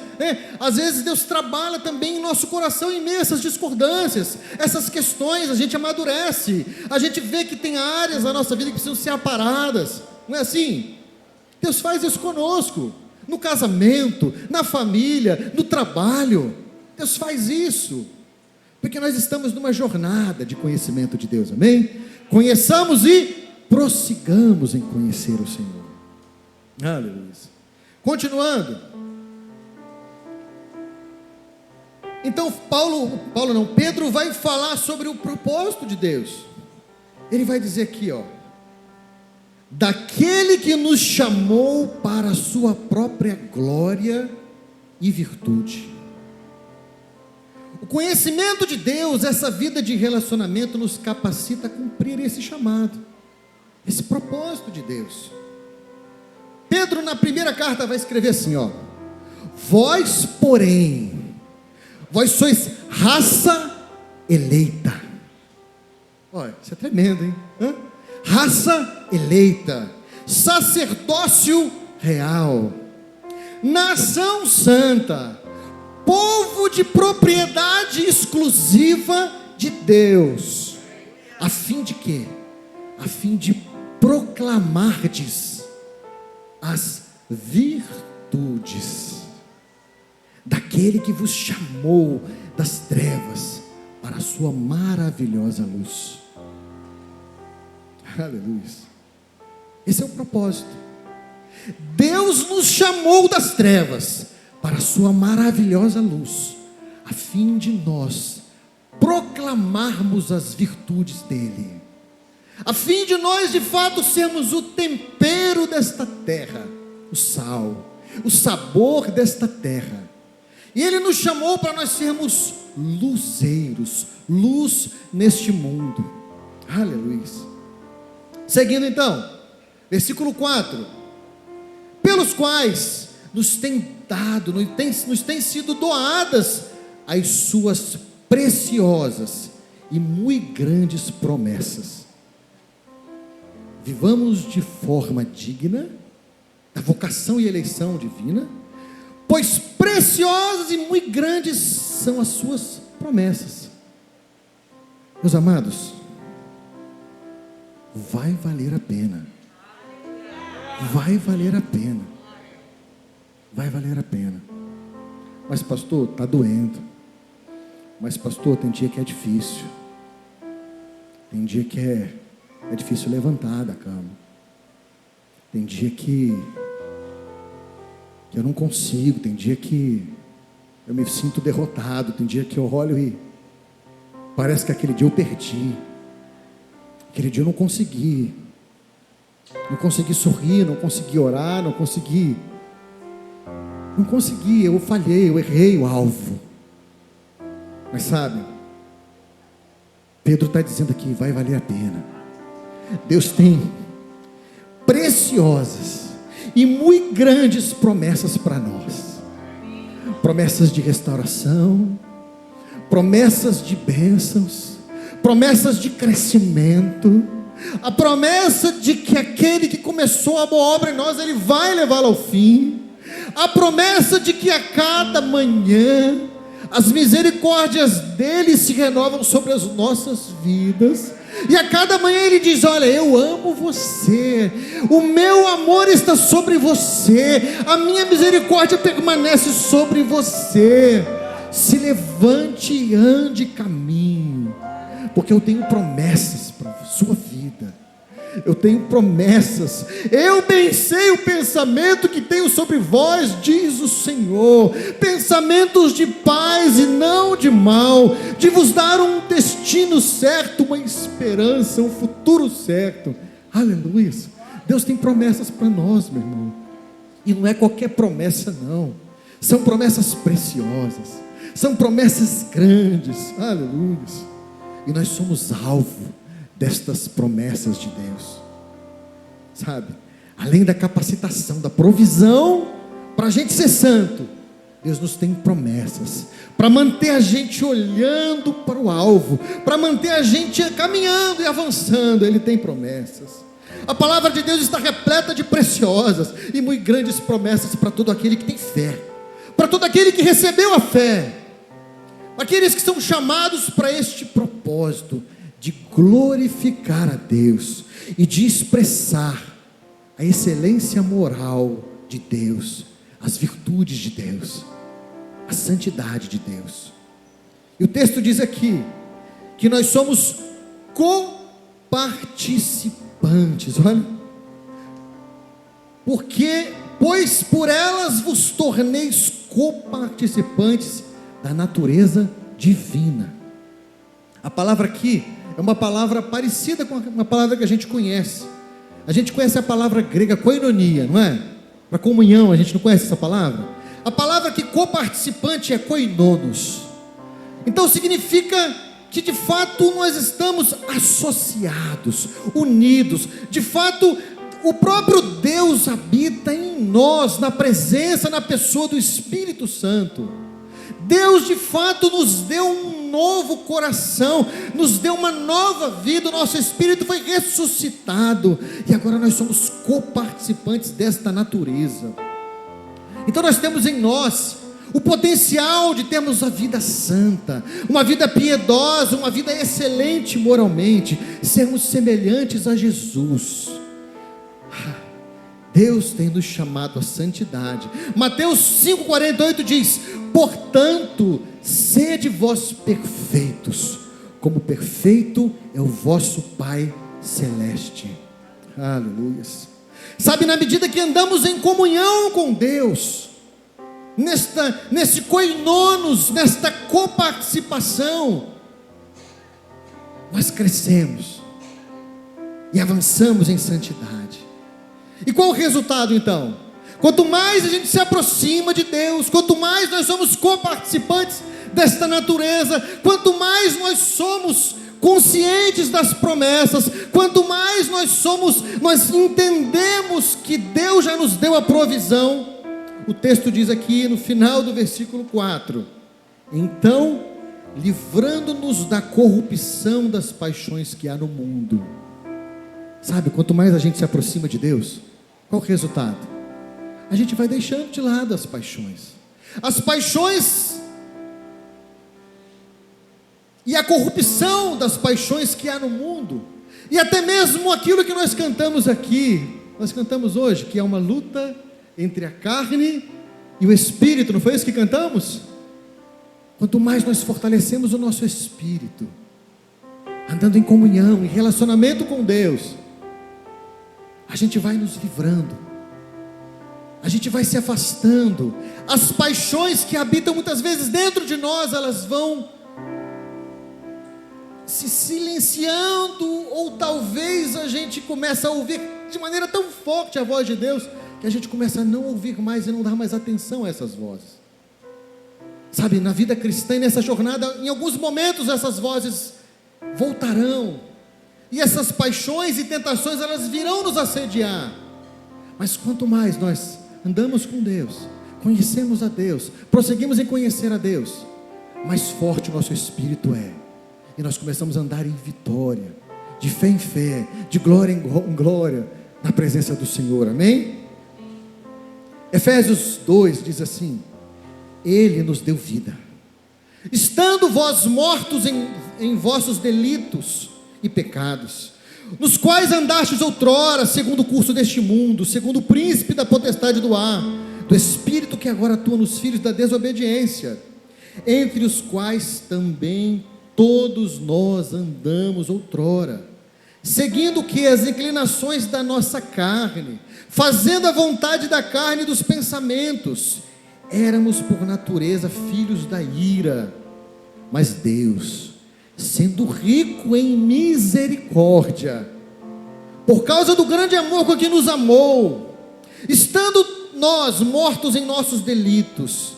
Às vezes Deus trabalha também em nosso coração em meio a essas discordâncias, essas questões, a gente amadurece, a gente vê que tem áreas da nossa vida que precisam ser aparadas, não é assim? Deus faz isso conosco, no casamento, na família, no trabalho. Deus faz isso, porque nós estamos numa jornada de conhecimento de Deus, amém? Conheçamos e prossigamos em conhecer o Senhor. Aleluia. Continuando. Então Pedro vai falar sobre o propósito de Deus. Ele vai dizer aqui, daquele que nos chamou para a sua própria glória e virtude. O conhecimento de Deus, essa vida de relacionamento, nos capacita a cumprir esse chamado, esse propósito de Deus. Pedro, na primeira carta, vai escrever assim: vós, porém, vós sois raça eleita. Olha, isso é tremendo, hein? Raça eleita, sacerdócio real, nação santa, povo de propriedade exclusiva de Deus, a fim de quê? A fim de proclamardes as virtudes daquele que vos chamou das trevas para a sua maravilhosa luz. Aleluia. Esse é o propósito. Deus nos chamou das trevas para a sua maravilhosa luz, a fim de nós proclamarmos as virtudes dele, a fim de nós de fato sermos o tempero desta terra, o sal, o sabor desta terra, E Ele nos chamou para nós sermos luzeiros, luz neste mundo. Aleluia. Seguindo então, versículo 4: pelos quais nos tem dado, nos tem sido doadas as suas preciosas e muito grandes promessas. Vivamos de forma digna da vocação e eleição divina, pois preciosas e muito grandes são as suas promessas. Meus amados, vai valer a pena. Vai valer a pena. Vai valer a pena. Mas pastor, está doendo. Mas pastor, tem dia que é difícil. Tem dia que é difícil levantar da cama. Tem dia que eu não consigo. Tem dia que eu me sinto derrotado. Tem dia que eu olho e parece que aquele dia eu perdi. Aquele dia eu não consegui sorrir, não consegui orar, não consegui, eu falhei, eu errei o alvo. Mas sabe, Pedro está dizendo aqui, vai valer a pena. Deus tem preciosas e muito grandes promessas para nós, promessas de restauração, promessas de bênçãos, promessas de crescimento, a promessa de que aquele que começou a boa obra em nós, Ele vai levá-la ao fim, a promessa de que a cada manhã as misericórdias dEle se renovam sobre as nossas vidas, e a cada manhã Ele diz, olha, eu amo você, o meu amor está sobre você, a minha misericórdia permanece sobre você, se levante e ande e caminhe, porque eu tenho promessas para a sua vida. Eu tenho promessas. Eu bem sei o pensamento que tenho sobre vós, diz o Senhor, pensamentos de paz e não de mal, de vos dar um destino certo, uma esperança, um futuro certo. Aleluia. Deus tem promessas para nós, meu irmão, e não é qualquer promessa não, são promessas preciosas, são promessas grandes. Aleluia. E nós somos alvo destas promessas de Deus, sabe? Além da capacitação, da provisão para a gente ser santo, Deus nos tem promessas para manter a gente olhando para o alvo, para manter a gente caminhando e avançando. Ele tem promessas. A palavra de Deus está repleta de preciosas e muito grandes promessas para todo aquele que tem fé, para todo aquele que recebeu a fé, aqueles que são chamados para este propósito de glorificar a Deus e de expressar a excelência moral de Deus, as virtudes de Deus, a santidade de Deus. E o texto diz aqui que nós somos coparticipantes, olha, pois por elas vos torneis coparticipantes da natureza divina. A palavra aqui é uma palavra parecida com uma palavra que a gente conhece. A gente conhece a palavra grega koinonia, não é? Para comunhão, a gente não conhece essa palavra? A palavra que coparticipante é koinonos. Então significa que de fato nós estamos associados, unidos. De fato, o próprio Deus habita em nós, na presença, na pessoa do Espírito Santo. Deus de fato nos deu um novo coração, nos deu uma nova vida, o nosso espírito foi ressuscitado, e agora nós somos coparticipantes desta natureza. Então nós temos em nós o potencial de termos a vida santa, uma vida piedosa, uma vida excelente moralmente, sermos semelhantes a Jesus. Deus tem nos chamado à santidade. Mateus 5,48 diz: portanto, sede vós perfeitos, como perfeito é o vosso Pai Celeste. Aleluia. Sabe, na medida que andamos em comunhão com Deus, nesse koinonos, nesta coparticipação, nós crescemos e avançamos em santidade. E qual o resultado então? Quanto mais a gente se aproxima de Deus, quanto mais nós somos coparticipantes desta natureza, quanto mais nós somos conscientes das promessas, quanto mais nós entendemos que Deus já nos deu a provisão. O texto diz aqui no final do versículo 4: então, livrando-nos da corrupção das paixões que há no mundo. Sabe, quanto mais a gente se aproxima de Deus, qual o resultado? A gente vai deixando de lado as paixões e a corrupção das paixões que há no mundo, e até mesmo aquilo que nós cantamos aqui, nós cantamos hoje, que é uma luta entre a carne e o espírito, não foi isso que cantamos? Quanto mais nós fortalecemos o nosso espírito, andando em comunhão, em relacionamento com Deus, a gente vai nos livrando, a gente vai se afastando, as paixões que habitam muitas vezes dentro de nós, elas vão se silenciando, ou talvez a gente comece a ouvir de maneira tão forte a voz de Deus, que a gente começa a não ouvir mais e não dar mais atenção a essas vozes. Sabe, na vida cristã e nessa jornada, em alguns momentos essas vozes voltarão, e essas paixões e tentações, elas virão nos assediar. Mas quanto mais nós andamos com Deus, conhecemos a Deus, prosseguimos em conhecer a Deus, mais forte o nosso espírito é, e nós começamos a andar em vitória, de fé em fé, de glória em glória, na presença do Senhor, amém? Efésios 2 diz assim: Ele nos deu vida, estando vós mortos em vossos delitos e pecados, nos quais andastes outrora, segundo o curso deste mundo, segundo o príncipe da potestade do ar, do espírito que agora atua nos filhos da desobediência, entre os quais também todos nós andamos outrora, seguindo que as inclinações da nossa carne, fazendo a vontade da carne e dos pensamentos. Éramos por natureza filhos da ira, mas Deus, sendo rico em misericórdia, por causa do grande amor com que nos amou, estando nós mortos em nossos delitos,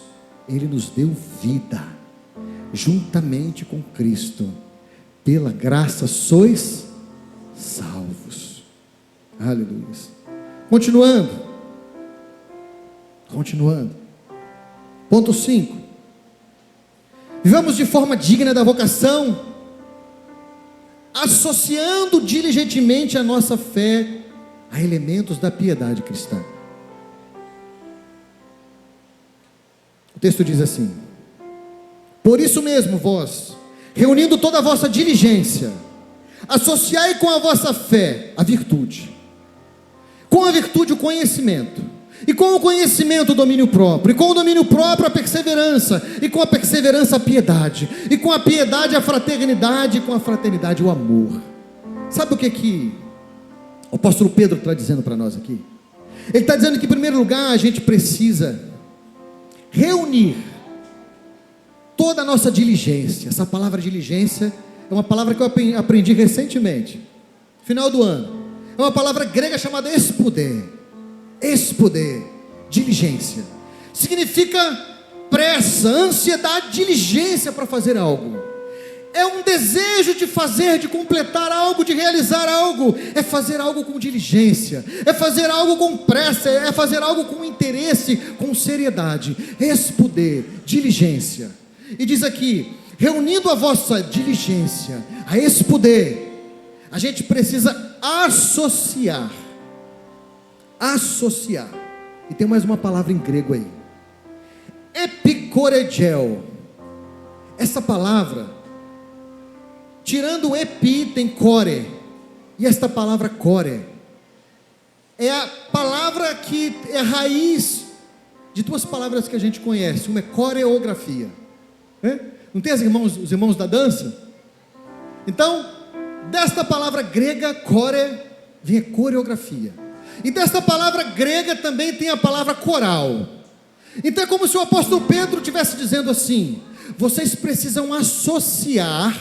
Ele nos deu vida juntamente com Cristo. Pela graça sois salvos. Aleluia. Continuando. Ponto 5. Vivamos de forma digna da vocação, associando diligentemente a nossa fé a elementos da piedade cristã. O texto diz assim: por isso mesmo vós, reunindo toda a vossa diligência, associai com a vossa fé a virtude, com a virtude o conhecimento, e com o conhecimento o domínio próprio, e com o domínio próprio a perseverança, e com a perseverança a piedade, e com a piedade a fraternidade, e com a fraternidade o amor. Sabe o que o apóstolo Pedro está dizendo para nós aqui? Ele está dizendo que em primeiro lugar a gente precisa reunir toda a nossa diligência. Essa palavra diligência é uma palavra que eu aprendi recentemente, final do ano. É uma palavra grega chamada espodé, diligência, significa pressa, ansiedade, diligência para fazer algo, é um desejo de fazer, de completar algo, de realizar algo, é fazer algo com diligência, é fazer algo com pressa, é fazer algo com interesse, com seriedade. Espodé, diligência. E diz aqui: reunindo a vossa diligência a espodé, a gente precisa associar, e tem mais uma palavra em grego aí, epicorediel. Essa palavra, tirando o epi, tem core, e esta palavra core é a palavra que é a raiz de duas palavras que a gente conhece. Uma é coreografia, não tem os irmãos da dança? Então, desta palavra grega core vem a coreografia, e desta palavra grega também tem a palavra coral. Então é como se o apóstolo Pedro estivesse dizendo assim: vocês precisam associar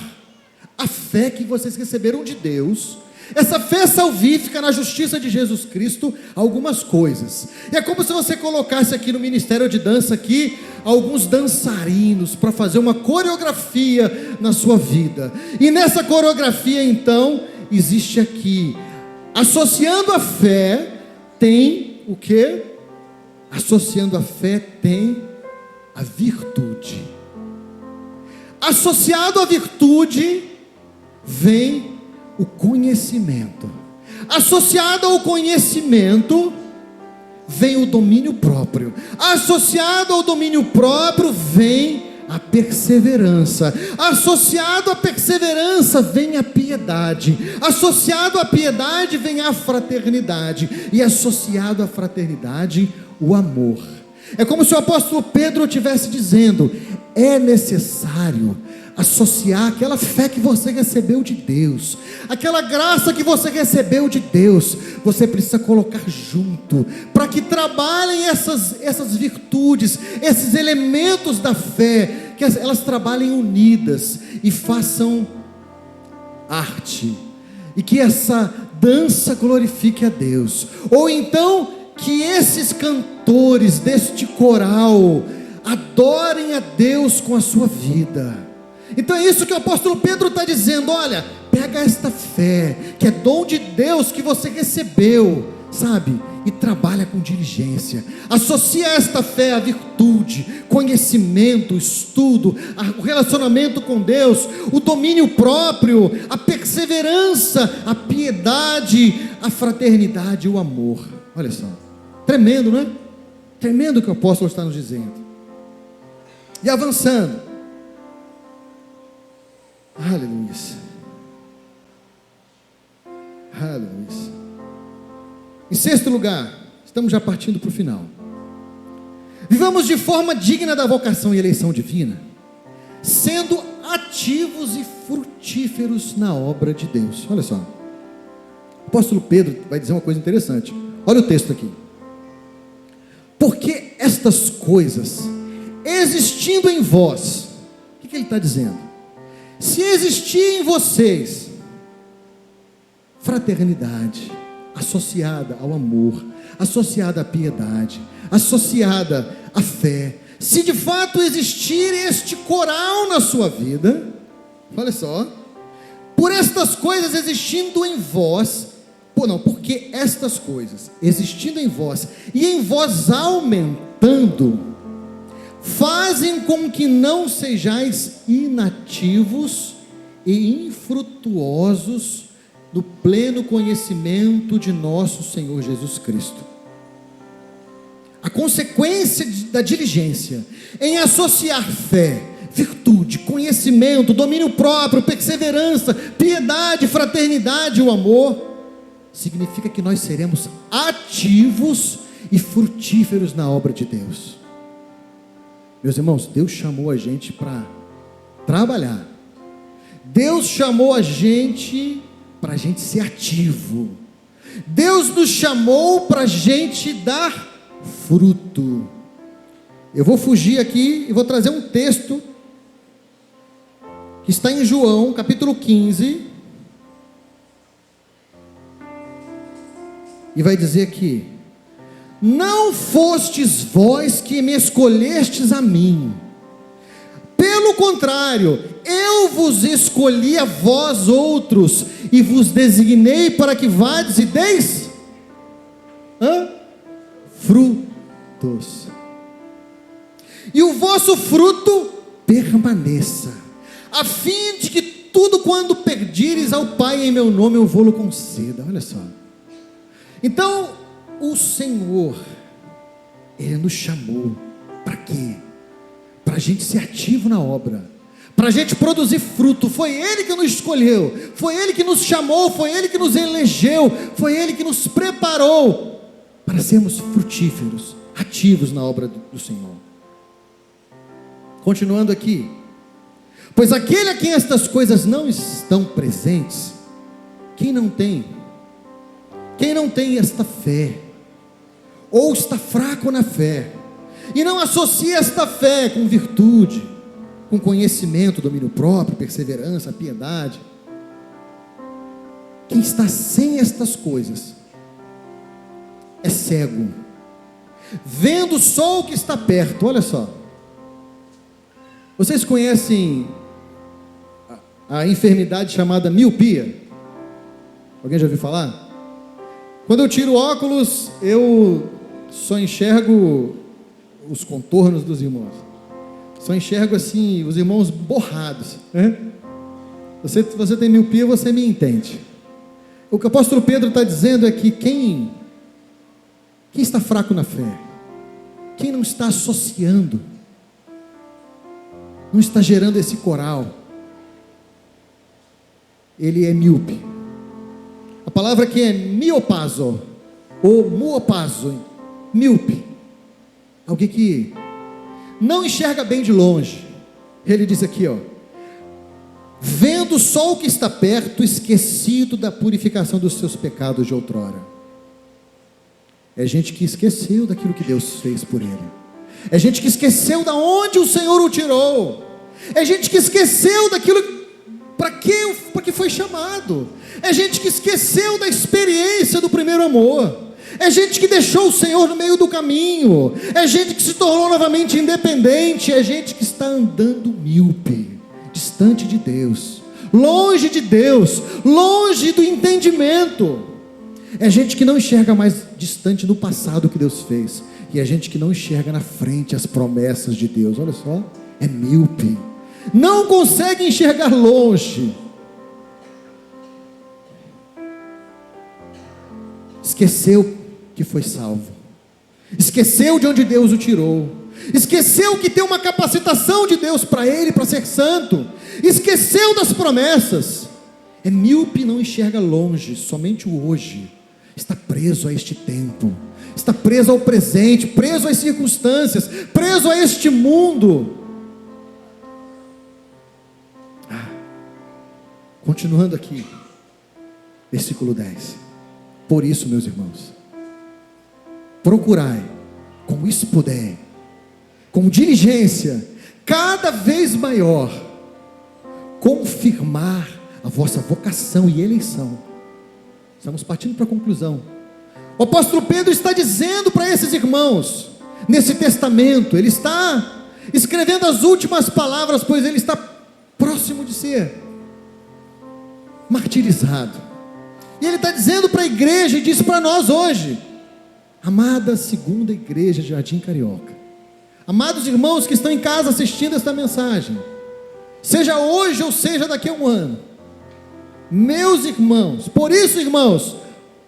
a fé que vocês receberam de Deus, Essa fé salvífica na justiça de Jesus Cristo, algumas coisas. E é como se você colocasse aqui no ministério de dança aqui, alguns dançarinos para fazer uma coreografia na sua vida. E nessa coreografia então, existe aqui, associando a fé, tem o quê? Associando a fé tem a virtude. Associado à virtude, vem o conhecimento. Associado ao conhecimento, vem o domínio próprio. Associado ao domínio próprio, vem a perseverança. Associado à perseverança, vem a piedade. Associado à piedade, vem a fraternidade. E associado à fraternidade, o amor. É como se o apóstolo Pedro estivesse dizendo: é necessário associar aquela fé que você recebeu de Deus, aquela graça que você recebeu de Deus, você precisa colocar junto, para que trabalhem essas virtudes, esses elementos da fé, que elas trabalhem unidas e façam arte, e que essa dança glorifique a Deus, ou então que esses cantores deste coral adorem a Deus com a sua vida. Então é isso que o apóstolo Pedro está dizendo: olha, pega esta fé, que é dom de Deus que você recebeu, sabe, e trabalha com diligência, associa esta fé à virtude, conhecimento, estudo, o relacionamento com Deus, o domínio próprio, a perseverança, a piedade, a fraternidade e o amor. Olha só, tremendo, não é? Tremendo o que o apóstolo está nos dizendo. E avançando, aleluia, aleluia. Em sexto lugar, estamos já partindo para o final. Vivamos de forma digna da vocação e eleição divina, sendo ativos e frutíferos na obra de Deus. Olha só, o apóstolo Pedro vai dizer uma coisa interessante. Olha o texto aqui: porque estas coisas existindo em vós, o que ele está dizendo? Se existir em vocês fraternidade, associada ao amor, associada à piedade, associada à fé, se de fato existir este coral na sua vida, olha só, por estas coisas existindo em vós, porque estas coisas existindo em vós e em vós aumentando, fazem com que não sejais inativos e infrutuosos no pleno conhecimento de nosso Senhor Jesus Cristo. A consequência da diligência em associar fé, virtude, conhecimento, domínio próprio, perseverança, piedade, fraternidade e o amor, significa que nós seremos ativos e frutíferos na obra de Deus. Meus irmãos, Deus chamou a gente para trabalhar. Deus chamou a gente para a gente ser ativo. Deus nos chamou para a gente dar fruto. Eu vou fugir aqui e vou trazer um texto que está em João, capítulo 15. E vai dizer aqui: não fostes vós que me escolhestes a mim, pelo contrário, eu vos escolhi a vós outros, e vos designei para que vades e deis frutos, e o vosso fruto permaneça, a fim de que tudo quando pedires ao Pai em meu nome, eu vou-lo conceda. Olha só, então o Senhor, Ele nos chamou para quê? Para a gente ser ativo na obra, para a gente produzir fruto. Foi Ele que nos escolheu, foi Ele que nos chamou, foi Ele que nos elegeu, foi Ele que nos preparou para sermos frutíferos, ativos na obra do Senhor. Continuando aqui: pois aquele a quem estas coisas não estão presentes, quem não tem esta fé, ou está fraco na fé, e não associa esta fé com virtude, com conhecimento, domínio próprio, perseverança, piedade, quem está sem estas coisas é cego, vendo só o que está perto. Olha só, vocês conhecem a enfermidade chamada miopia? Alguém já ouviu falar? Quando eu tiro óculos, eu só enxergo os contornos dos irmãos, só enxergo assim, os irmãos borrados, né? Você tem miopia, você me entende. O que o apóstolo Pedro está dizendo é que quem está fraco na fé, quem não está associando, não está gerando esse coral, ele é míope. A palavra aqui é miopazo, ou muopazo, míope. Alguém que não enxerga bem de longe. Ele diz aqui, ó, vendo só o que está perto, esquecido da purificação dos seus pecados de outrora. É gente que esqueceu daquilo que Deus fez por ele. É gente que esqueceu da onde o Senhor o tirou. É gente que esqueceu daquilo para que foi chamado. É gente que esqueceu da experiência do primeiro amor. É gente que deixou o Senhor no meio do caminho. É gente que se tornou novamente independente. É gente que está andando míope, distante de Deus, longe de Deus, longe do entendimento. É gente que não enxerga mais distante no passado que Deus fez, e é gente que não enxerga na frente as promessas de Deus. Olha só, é míope, não consegue enxergar longe, esqueceu que foi salvo, esqueceu de onde Deus o tirou, esqueceu que tem uma capacitação de Deus para ele, para ser santo, esqueceu das promessas. É míope, não enxerga longe, somente o hoje, está preso a este tempo, está preso ao presente, preso às circunstâncias, preso a este mundo. Continuando aqui, versículo 10. Por isso, meus irmãos, procurai, como isso puder, com diligência, cada vez maior, confirmar a vossa vocação e eleição. Estamos partindo para a conclusão. O apóstolo Pedro está dizendo para esses irmãos, nesse testamento, ele está escrevendo as últimas palavras, pois ele está próximo de ser martirizado. E ele está dizendo para a igreja, e diz para nós hoje, amada segunda igreja de Jardim Carioca, amados irmãos que estão em casa assistindo esta mensagem, seja hoje ou seja daqui a um ano, meus irmãos, por isso, irmãos,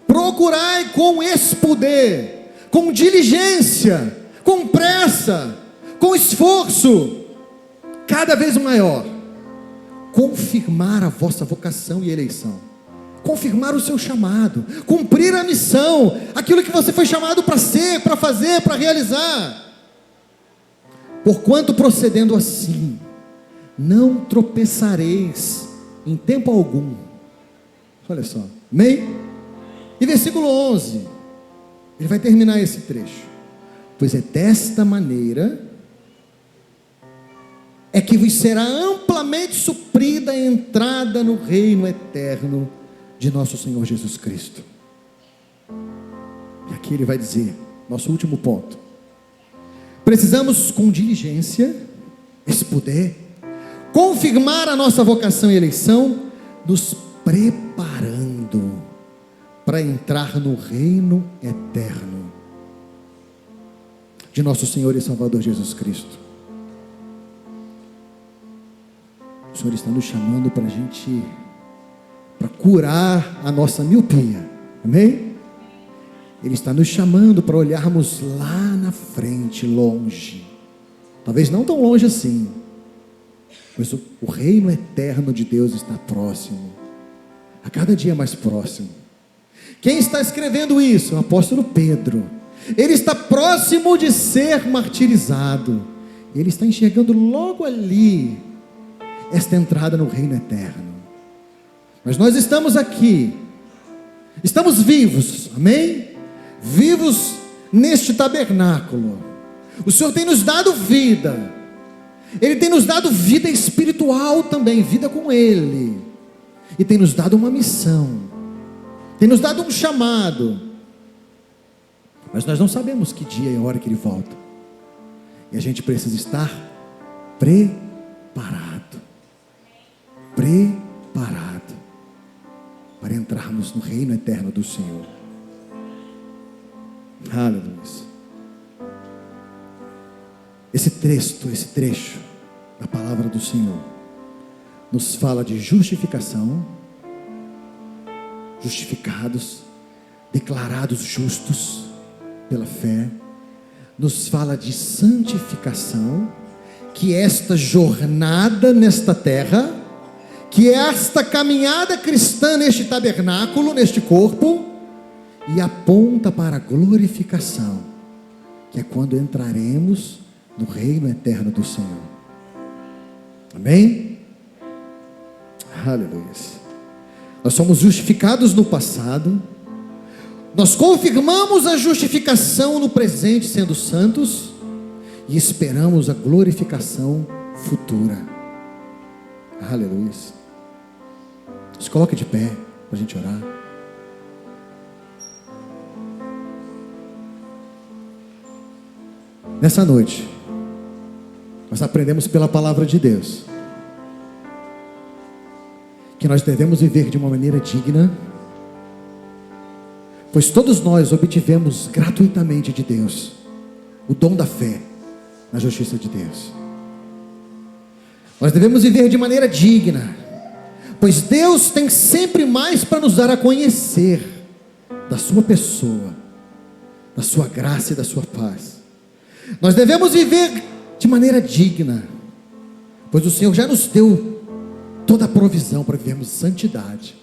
procurai com poder, com diligência, com pressa, com esforço, cada vez maior, confirmar a vossa vocação e eleição, confirmar o seu chamado, cumprir a missão, aquilo que você foi chamado para ser, para fazer, para realizar. Porquanto procedendo assim, não tropeçareis em tempo algum. Olha só, amém? E versículo 11, ele vai terminar esse trecho. Pois é desta maneira é que vos será amplamente suprida a entrada no reino eterno de nosso Senhor Jesus Cristo. E aqui ele vai dizer, nosso último ponto, precisamos com diligência, esse poder, confirmar a nossa vocação e eleição, nos preparando para entrar no reino eterno de nosso Senhor e Salvador Jesus Cristo. O Senhor está nos chamando para a gente, para curar a nossa miopia, amém? Ele está nos chamando para olharmos lá na frente, longe, talvez não tão longe assim, mas o reino eterno de Deus está próximo, a cada dia mais próximo. Quem está escrevendo isso? O apóstolo Pedro. Ele está próximo de ser martirizado, ele está enxergando logo ali esta entrada no reino eterno. Mas nós estamos aqui, estamos vivos, amém? Vivos neste tabernáculo. O Senhor tem nos dado vida, Ele tem nos dado vida espiritual também, vida com Ele, e tem nos dado uma missão, tem nos dado um chamado, mas nós não sabemos que dia e hora que Ele volta, e a gente precisa estar preparado para entrarmos no reino eterno do Senhor. Aleluia. Esse trecho da palavra do Senhor nos fala de justificação, justificados, declarados justos pela fé. Nos fala de santificação, que esta jornada nesta terra, que esta caminhada cristã neste tabernáculo, neste corpo, e aponta para a glorificação, que é quando entraremos no reino eterno do Senhor. Amém? Aleluia. Nós somos justificados no passado, nós confirmamos a justificação no presente, sendo santos, e esperamos a glorificação futura. Aleluia. Se coloque de pé para a gente orar. Nessa noite, nós aprendemos pela palavra de Deus que nós devemos viver de uma maneira digna, pois todos nós obtivemos gratuitamente de Deus o dom da fé na justiça de Deus. Nós devemos viver de maneira digna, pois Deus tem sempre mais para nos dar a conhecer da sua pessoa, da sua graça e da sua paz. Nós devemos viver de maneira digna, pois o Senhor já nos deu toda a provisão para vivermos santidade.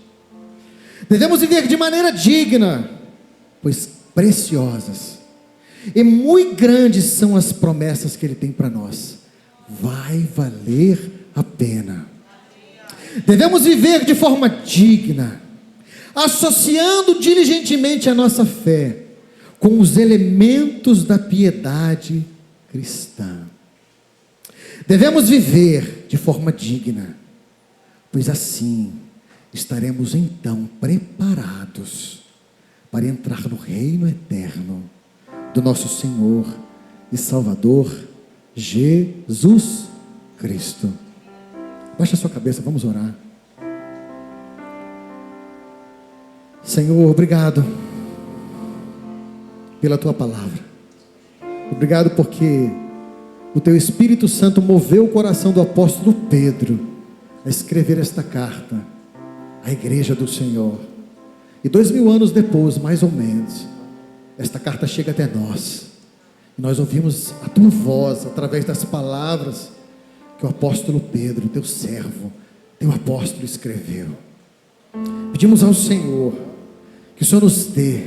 Devemos viver de maneira digna, pois preciosas e muito grandes são as promessas que Ele tem para nós. Vai valer a pena. Devemos viver de forma digna, associando diligentemente a nossa fé com os elementos da piedade cristã. Devemos viver de forma digna, pois assim estaremos então preparados para entrar no reino eterno do nosso Senhor e Salvador Jesus Cristo. Baixa a sua cabeça, vamos orar. Senhor, obrigado pela Tua palavra. Obrigado porque o Teu Espírito Santo moveu o coração do apóstolo Pedro a escrever esta carta à igreja do Senhor. E 2000 anos depois, mais ou menos, esta carta chega até nós. E nós ouvimos a Tua voz através das palavras que o apóstolo Pedro, Teu servo, Teu apóstolo, escreveu. Pedimos ao Senhor que o Senhor nos dê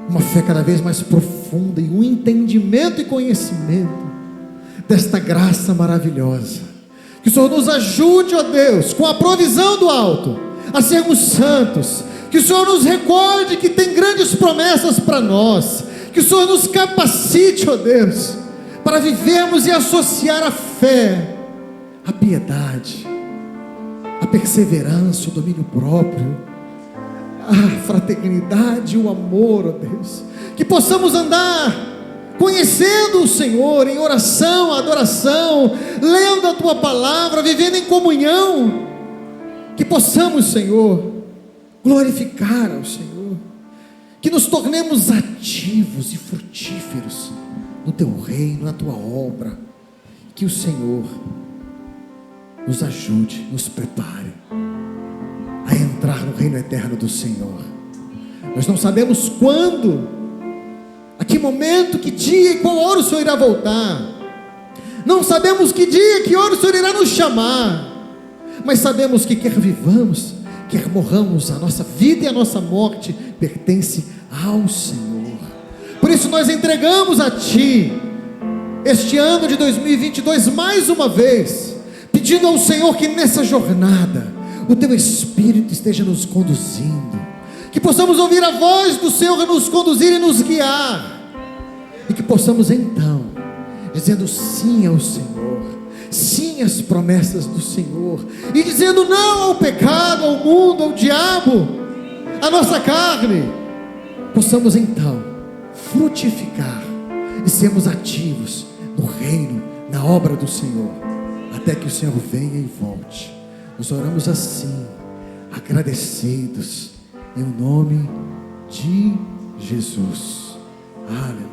uma fé cada vez mais profunda e um entendimento e conhecimento desta graça maravilhosa. Que o Senhor nos ajude, ó Deus, com a provisão do alto, a sermos santos. Que o Senhor nos recorde que tem grandes promessas para nós. Que o Senhor nos capacite, ó Deus, para vivermos e associar a fé, a piedade, a perseverança, o domínio próprio, a fraternidade, o amor, ó Deus. Que possamos andar conhecendo o Senhor em oração, adoração, lendo a Tua palavra, vivendo em comunhão. Que possamos, Senhor, glorificar ao Senhor. Que nos tornemos ativos e frutíferos no Teu reino, na Tua obra. Que o Senhor nos ajude, nos prepare a entrar no reino eterno do Senhor. Nós não sabemos quando, a que momento, que dia e qual hora o Senhor irá voltar. Não sabemos que dia, que hora o Senhor irá nos chamar. Mas sabemos que quer vivamos, quer morramos, a nossa vida e a nossa morte pertence ao Senhor. Por isso nós entregamos a Ti este ano de 2022 mais uma vez, pedindo ao Senhor que nessa jornada o Teu Espírito esteja nos conduzindo, que possamos ouvir a voz do Senhor nos conduzir e nos guiar, e que possamos então, dizendo sim ao Senhor, sim às promessas do Senhor, e dizendo não ao pecado, ao mundo, ao diabo, a nossa carne, possamos então frutificar e sermos ativos no reino, na obra do Senhor, até que o Senhor venha e volte. Nós oramos assim, agradecidos, em nome de Jesus. Aleluia.